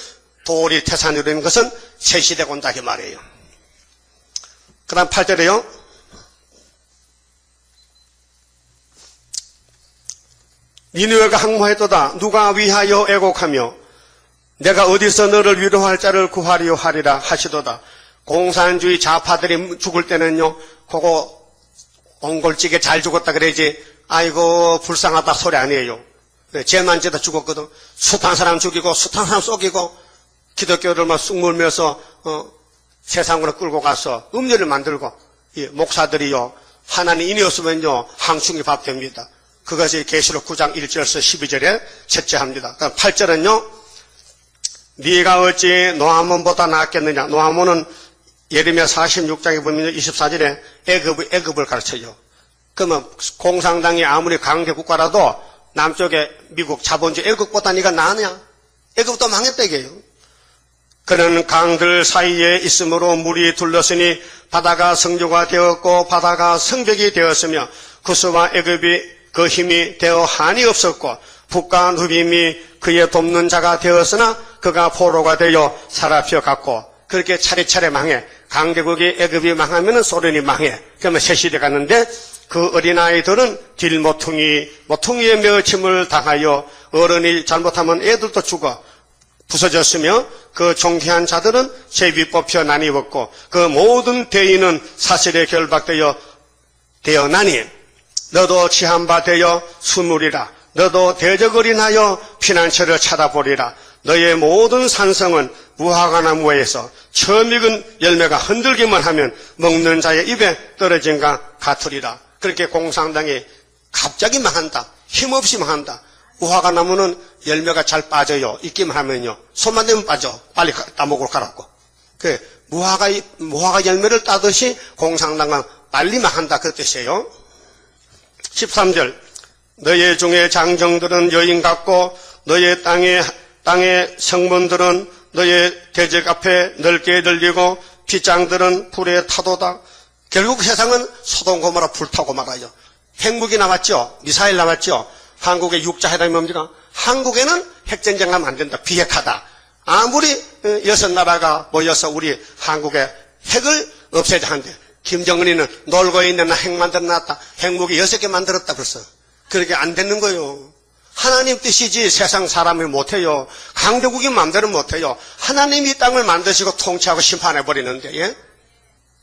돌이 태산으로 있는 것은 새 시대가 온다 그 말이에요. 그 다음 8절에요. 니느웨가 항모했도다. 누가 위하여 애곡하며 내가 어디서 너를 위로할 자를 구하리요 하리라 하시도다. 공산주의 좌파들이 죽을 때는요. 그거 옹골찌개 잘 죽었다 그래야지 아이고 불쌍하다 소리 아니에요. 죄만 지다 죽었거든. 숱한 사람 죽이고 숱한 사람 쏘기고 기독교를 막 쑥 물면서 세상으로 끌고 가서 음료를 만들고 목사들이요. 하나님 인이었으면요. 항충이 밥 됩니다. 그것이 계시록 9장 1절에서 12절에 채째합니다. 8절은요. 네가 어찌 노아몬보다 낫겠느냐. 노아몬은 예레미야 46장에 보면 24절에 애굽을 가르쳐요. 그러면 공산당이 아무리 강대 국가라도 남쪽에 미국 자본주의 애굽보다 네가 나으냐? 애굽도 망했다 이게요. 그는 강들 사이에 있으므로 물이 둘렀으니 바다가 성조가 되었고 바다가 성벽이 되었으며 구스와 애굽이 그 힘이 되어 한이 없었고 북과 누빔이 그의 돕는 자가 되었으나 그가 포로가 되어 사라피어 갔고 그렇게 차례차례 망해. 강대국이 애굽이 망하면 소련이 망해. 그러면 새 시대 갔는데 그 어린아이들은 모퉁이의 맺힘을 당하여 어른이 잘못하면 애들도 죽어 부서졌으며 그 존귀한 자들은 제비 뽑혀 나뉘었고 그 모든 대인은 사슬에 결박되어나니 너도 취한 바 되어 수물이라. 너도 대적어린하여 피난처를 찾아보리라. 너의 모든 산성은 무화과나무에서 처음 익은 열매가 흔들기만 하면 먹는 자의 입에 떨어진가 같으리라. 그렇게 공산당이 갑자기 망한다. 힘없이 망한다. 무화과나무는 열매가 잘 빠져요. 익기만 하면요. 손만 대면 빠져. 빨리 따먹으러 가라고. 그 무화과 열매를 따듯이 공산당은 빨리 망한다. 그 뜻이에요. 13절 너의 중에 장정들은 여인 같고 너의 땅의 성문들은 너의 대적 앞에 넓게 들리고 빗장들은 불에 타도다. 결국 세상은 소돔 고모라 불타고 말아요. 핵무기 남았죠. 미사일 남았죠. 한국의 육자회담이 뭡니까? 한국에는 핵전쟁 하면 안 된다. 비핵화다. 아무리 6나라가 모여서 우리 한국의 핵을 없애자 한대. 김정은이는 놀고 있는 나 핵 만들어놨다. 핵무기 6개 만들었다 벌써. 그렇게 안 되는 거예요. 하나님 뜻이지 세상 사람이 못해요. 강대국이 마음대로 못해요. 하나님이 땅을 만드시고 통치하고 심판해버리는데 예?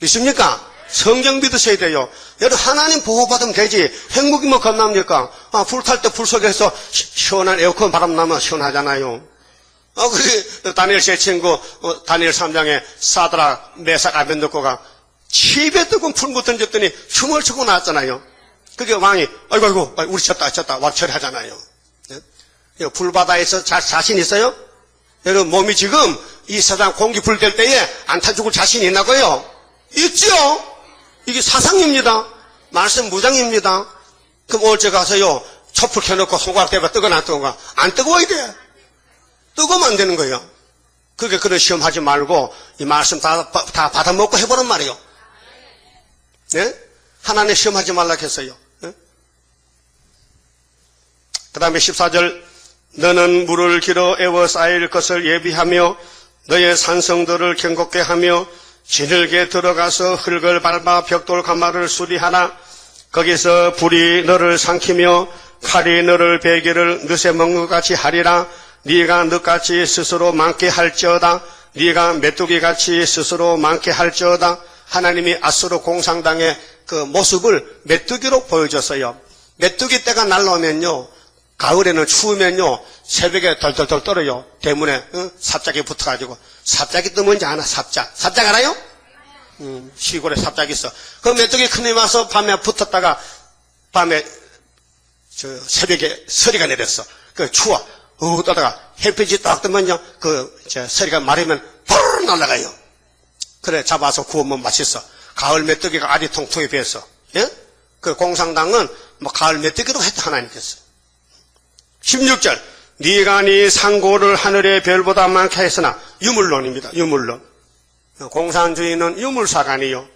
믿습니까? 성경 믿으셔야 돼요. 여러분 하나님 보호받으면 되지. 핵무기 뭐 겁납니까? 불탈 때 불 속에서 시원한 에어컨 바람 나면 시원하잖아요. 그게 다니엘 제 친구 다니엘 3장에 사드락 메삭 아벤느고가 집에 뜨거운 풀 던졌더니 춤을 추고 나왔잖아요. 그게 왕이 아이고 우리 쳤다 왕처리하잖아요. 불바다에서 자신 있어요? 여러분 몸이 지금 이 세상 공기 불될 때에 안 타 죽을 자신 있나고요? 있죠? 이게 사상입니다. 말씀 무장입니다. 그럼 어째 가서요 촛불 켜놓고 손가락 대봐 뜨거나 안 뜨거나 안 뜨거워야 돼. 뜨거우면 안 되는 거예요. 그게 그런 시험하지 말고 이 말씀 다 받아먹고 해보란 말이에요. 네? 하나님 시험하지 말라 했어요. 네? 그 다음에 14절 너는 물을 길어 에워싸일 것을 예비하며 너의 산성들을 견고케 하며 지늘게 들어가서 흙을 밟아 벽돌 가마를 수리하라. 거기서 불이 너를 삼키며 칼이 너를 베기를 늦에 먹는 것 같이 하리라. 네가 늑같이 스스로 많게 할지어다. 네가 메뚜기같이 스스로 많게 할지어다. 하나님이 아수르 공산당의 그 모습을 메뚜기로 보여줬어요. 메뚜기 때가 날라오면요, 가을에는 추우면요, 새벽에 덜덜덜 떨어요. 대문에 삽작이 붙어가지고. 삽작이 또 뭔지 아나? 삽작 알아요? 시골에 삽작이 있어. 그 메뚜기 큰 힘 와서 밤에 붙었다가 밤에 새벽에 서리가 내렸어. 그 추워. 떠다가 햇빛이 딱 뜨면요, 서리가 마르면 바로 날아가요. 그래, 잡아서 구우면 맛있어. 가을 메뚜기가 알이 통통히 배었어. 예? 그 공산당은 뭐 가을 메뚜기로 했다, 하나님께서. 16절. 네가 네 상고를 하늘의 별보다 많게 했으나, 유물론입니다. 유물론. 공산주의는 유물사관이요.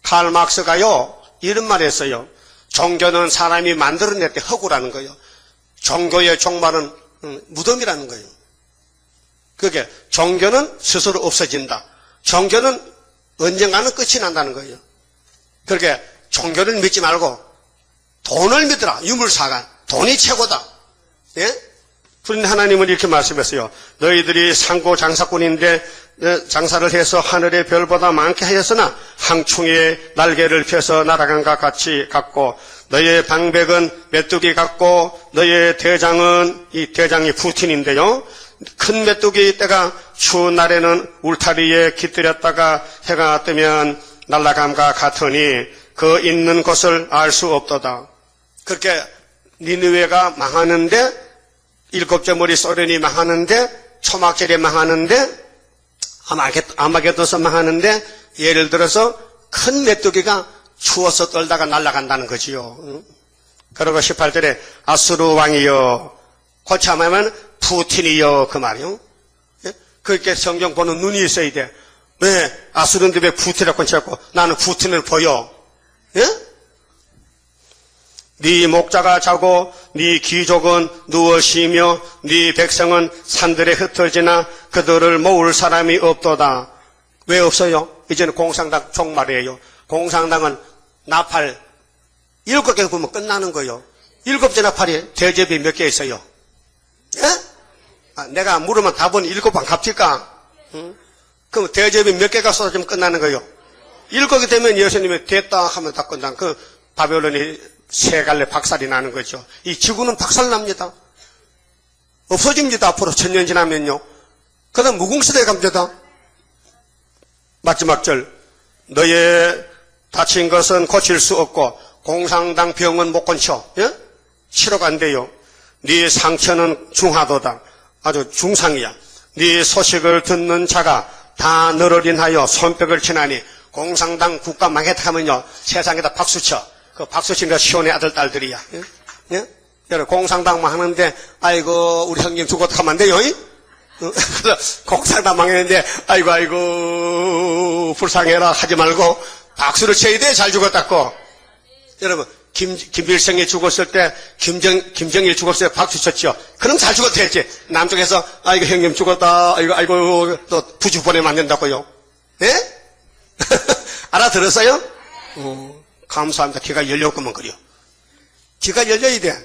칼 막스가요, 이런 말 했어요. 종교는 사람이 만들어낼 때 허구라는 거예요. 종교의 종말은 무덤이라는 거예요. 그게 종교는 스스로 없어진다. 종교는 언젠가는 끝이 난다는 거예요. 그렇게 종교를 믿지 말고 돈을 믿으라. 유물사관. 돈이 최고다. 예? 그런데 하나님은 이렇게 말씀했어요. 너희들이 상고 장사꾼인데 장사를 해서 하늘의 별보다 많게 하였으나 항충의 날개를 펴서 날아간 것 같이 같고 너의 방백은 메뚜기 같고 너의 대장은 이 대장이 푸틴인데요. 큰 메뚜기 때가 추운 날에는 울타리에 깃들였다가 해가 뜨면 날아감과 같으니 그 있는 곳을 알 수 없도다. 그렇게 니느웨가 망하는데 일곱째 머리 소련이 망하는데 초막절이 망하는데 아마겟돈서 망하는데 예를 들어서 큰 메뚜기가 추워서 떨다가 날아간다는 거지요. 그리고 18절에 아수르 왕이여 고참하면 푸틴이여 그 말이요. 예? 그렇게 성경 보는 눈이 있어야 돼. 왜 아수르인데 왜 푸틴이라고 했고 나는 푸틴을 보여. 예? 네 목자가 자고 네 귀족은 누워 쉬며 네 백성은 산들에 흩어지나 그들을 모을 사람이 없도다. 왜 없어요? 이제는 공산당 종말이에요. 공산당은 나팔 7개 보면 끝나는 거예요. 7째 나팔이 대접이 몇 개 있어요? 예? 내가 물으면 답은 7번 갚질까? 그럼 대접이 몇 개가 쏟아지면 끝나는 거예요. 7개 되면 예수님이 됐다 하면 다 끝난 그 바벨론이 세 갈래 박살이 나는 거죠. 이 지구는 박살납니다. 없어집니다. 앞으로 1000년 지나면요. 그 다음 무궁시대에 갑니다. 마지막 절. 너의 다친 것은 고칠 수 없고 공산당 병은 못 고쳐. 예? 치료가 안 돼요. 네 상처는 중하도다. 아주 중상이야. 네 소식을 듣는 자가 다 너를 인하여 손뼉을 치나니 공산당 국가 망했다 하면요. 세상에다 박수쳐. 그 박수치는 시온의 아들, 딸들이야. 예? 예? 여러분, 공산당만 하는데, 아이고, 우리 형님 죽었다 하면 안 돼요? 공산당 망했는데, 아이고, 불쌍해라 하지 말고, 박수를 쳐야 돼, 잘 죽었다고. 여러분, 김일성이 죽었을 때, 김정일 죽었을 때 박수 쳤죠. 그럼 잘 죽었다 했지. 남쪽에서, 아이고, 형님 죽었다, 아이고, 또 부주 보내면 안 된다고요. 예? 알아들었어요? 감사합니다. 귀가 열렸구먼 그려. 귀가 열려야 돼.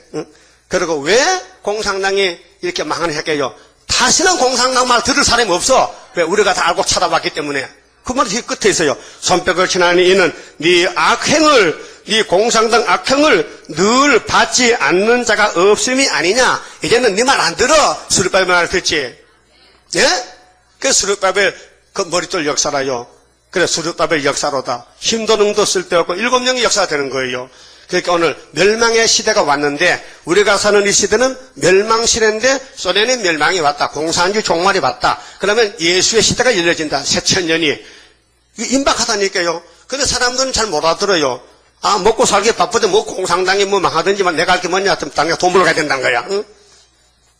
그리고 왜 공산당이 이렇게 망하는 할게요? 다시는 공산당 말 들을 사람이 없어. 왜? 우리가 다 알고 찾아봤기 때문에. 그 말이 끝에 있어요. 손뼉을 치나니 이는 네 공산당 악행을 늘 받지 않는 자가 없음이 아니냐. 이제는 네 말 안 들어. 스룹바벨 말 듣지. 예? 그 스룹바벨 그 머릿돌 역사라요. 그래, 스룹바벨 역사로다. 힘도 능도 쓸데없고 7명의 역사가 되는 거예요. 그러니까 오늘 멸망의 시대가 왔는데 우리가 사는 이 시대는 멸망 시대인데 소련의 멸망이 왔다. 공산주의 종말이 왔다. 그러면 예수의 시대가 열려진다. 새천년이. 임박하다니까요. 근데 사람들은 잘 못 알아들어요. 아, 먹고 살기 바쁘대. 뭐 공산당이 뭐 망하든지만 내가 할 게 뭐냐. 당장 돈 벌러 가야 된다는 거야. 응?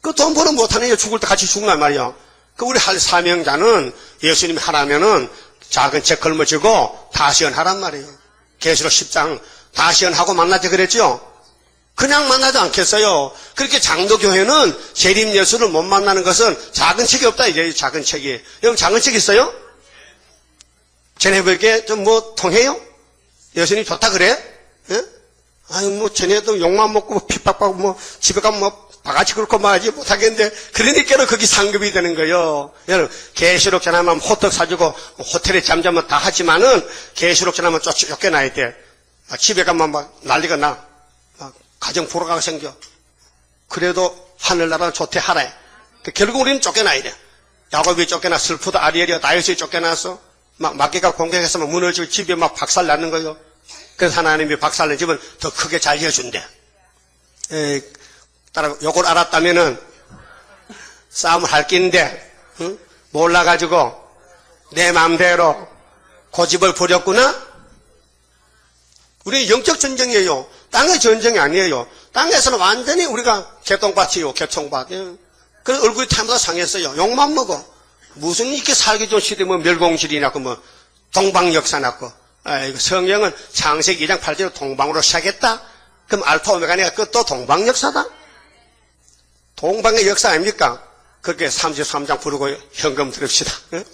그 돈 벌어 못하는 애 죽을 때 같이 죽난 말이야. 그 우리 할 사명자는 예수님이 하라면은 작은 책 걸머지고 다시언하란 말이에요. 계시록 10장 다시언하고 만나지 그랬죠? 그냥 만나지 않겠어요? 그렇게 장로교회는 재림 예수를 못 만나는 것은 작은 책이 없다 이게 작은 책이. 여러분 작은 책 있어요? 쟤네에게 좀 뭐 통해요? 예수님 좋다 그래? 예? 아유 뭐 쟤네도 욕만 먹고 핍박받고 뭐 집에 가면 뭐 바가지 긁고 말하지 못하겠는데 그러니까 거기 상급이 되는 거예요. 여러분 계시록 전하면 호떡 사주고 호텔에 잠자면 다 하지만은 계시록 전하면 쫓겨나야 돼. 집에 가면 막 난리가 나. 가정 불화가 생겨. 그래도 하늘나라는 좋대 하래. 결국 우리는 쫓겨나야 돼. 야곱이 쫓겨나 슬프다 아리엘이야 다윗이 쫓겨나서 막 마귀가 공격해서 막 무너지고 집에 막 박살 나는 거예요. 그래서 하나님이 박살 낸 집은 더 크게 잘 지어준대. 따라 요걸 알았다면은 싸움을 할 끼인데 응? 몰라가지고 내 마음대로 고집을 부렸구나. 우리 영적 전쟁이에요. 땅의 전쟁이 아니에요. 땅에서는 완전히 우리가 개똥밭이에요. 개똥밭. 그래서 얼굴이 태마다 상했어요. 욕만 먹어. 무슨 이렇게 살기 좋은 시대 뭐 멸공질이 났고 뭐 동방역사 났고. 성경은 창세기 2장 8절로 동방으로 시작했다. 그럼 알파 오메가니까 끝도 동방역사다. 동방의 역사 아닙니까? 그렇게 33장 부르고 현금 드립시다. 응?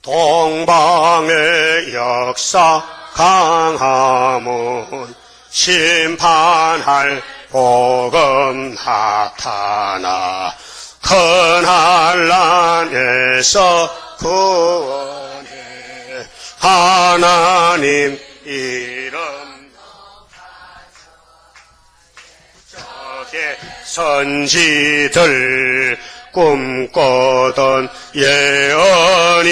동방의 역사 강함은 심판할 복음 나타나 큰 한란에서 구원해 하나님 이름 저게 선지들 꿈꾸던 예언이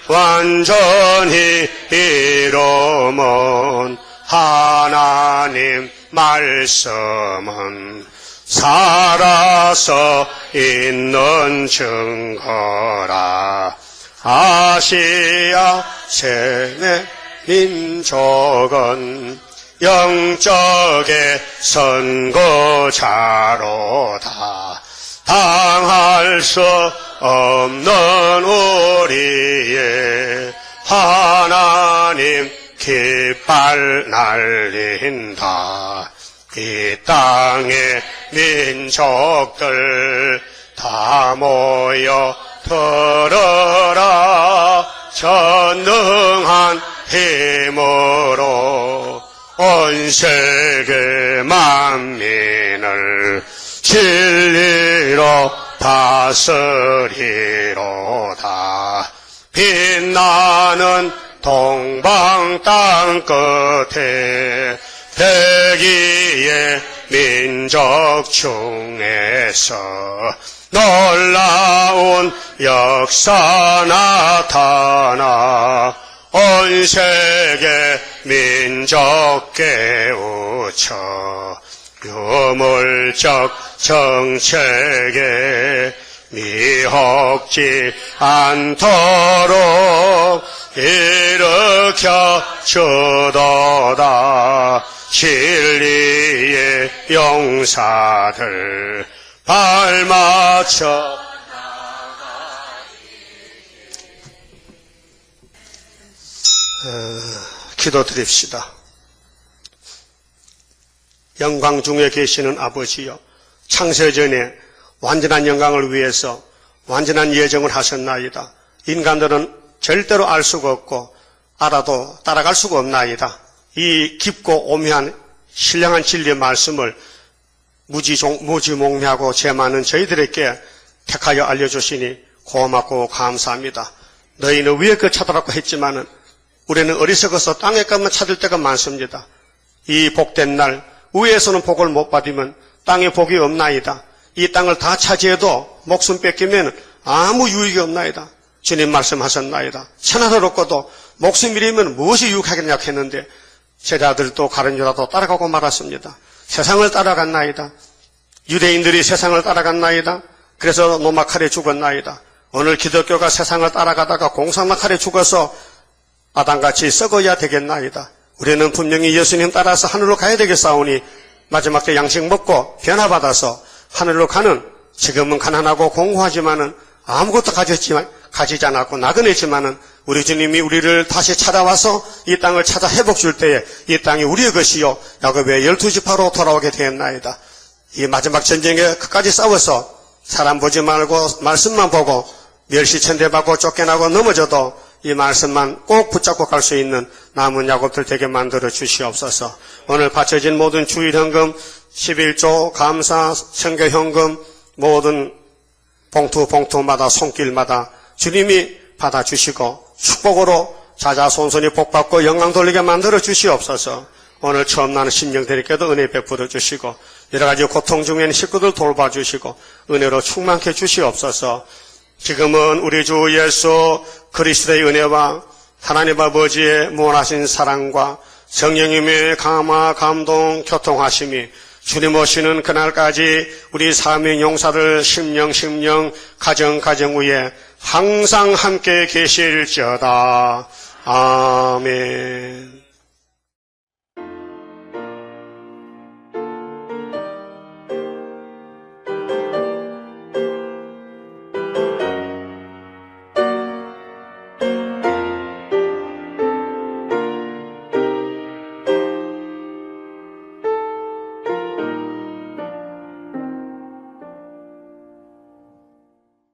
완전히 이루면 하나님 말씀은 살아서 있는 증거라. 아시아 세계 민족은 영적의 선거자로다. 당할 수 없는 우리의 하나님 깃발 날린다. 이 땅의 민족들 다 모여 들어라. 전능한 힘으로 온 세계 만민을 진리로 다스리로다. 빛나는 동방 땅 끝에 백이의 민족 중에서 놀라운 역사 나타나 온 세계 민족 깨우쳐 유물적 정책에 미혹지 않도록 일으켜 주도다. 진리의 용사들 발맞춰 기도드립시다. 영광 중에 계시는 아버지여, 창세전에 완전한 영광을 위해서 완전한 예정을 하셨나이다. 인간들은 절대로 알 수가 없고 알아도 따라갈 수가 없나이다. 이 깊고 오묘한 신령한 진리의 말씀을 무지몽매하고 죄 많은 저희들에게 택하여 알려주시니 고맙고 감사합니다. 너희는 위에 것 찾아라고 했지만은 우리는 어리석어서 땅에 것만 찾을 때가 많습니다. 이 복된 날 위에서는 복을 못 받으면 땅에 복이 없나이다. 이 땅을 다 차지해도 목숨 뺏기면 아무 유익이 없나이다. 주님 말씀하셨나이다. 천하를 얻고도 목숨 잃으면 무엇이 유익하겠냐 했는데 제자들도 가른 유다도 따라가고 말았습니다. 세상을 따라갔나이다. 유대인들이 세상을 따라갔나이다. 그래서 노마칼에 죽었나이다. 오늘 기독교가 세상을 따라가다가 공산마칼에 죽어서 아담같이 썩어야 되겠나이다. 우리는 분명히 예수님 따라서 하늘로 가야 되겠사오니 마지막 때 양식 먹고 변화받아서 하늘로 가는, 지금은 가난하고 공고하지만은 아무것도 가지지 않았고 나그네지만은 우리 주님이 우리를 다시 찾아와서 이 땅을 찾아 회복 줄 때에 이 땅이 우리의 것이요 야곱의 12지파로 돌아오게 되었나이다. 이 마지막 전쟁에 끝까지 싸워서 사람 보지 말고 말씀만 보고 멸시천대받고 쫓겨나고 넘어져도 이 말씀만 꼭 붙잡고 갈 수 있는 남은 야곱들 되게 만들어 주시옵소서. 오늘 바쳐진 모든 주일헌금 11조 감사 선교헌금 모든 봉투마다 손길마다 주님이 받아주시고 축복으로 자자손손이 복받고 영광 돌리게 만들어 주시옵소서. 오늘 처음 나는 심령들에게도 은혜 베풀어 주시고 여러 가지 고통 중에 있는 식구들 돌봐주시고 은혜로 충만케 주시옵소서. 지금은 우리 주 예수 그리스도의 은혜와 하나님 아버지의 무한하신 사랑과 성령님의 감화 감동 교통하심이 주님 오시는 그날까지 우리 사명 용사들 심령 가정 위에 항상 함께 계실지어다. 아멘.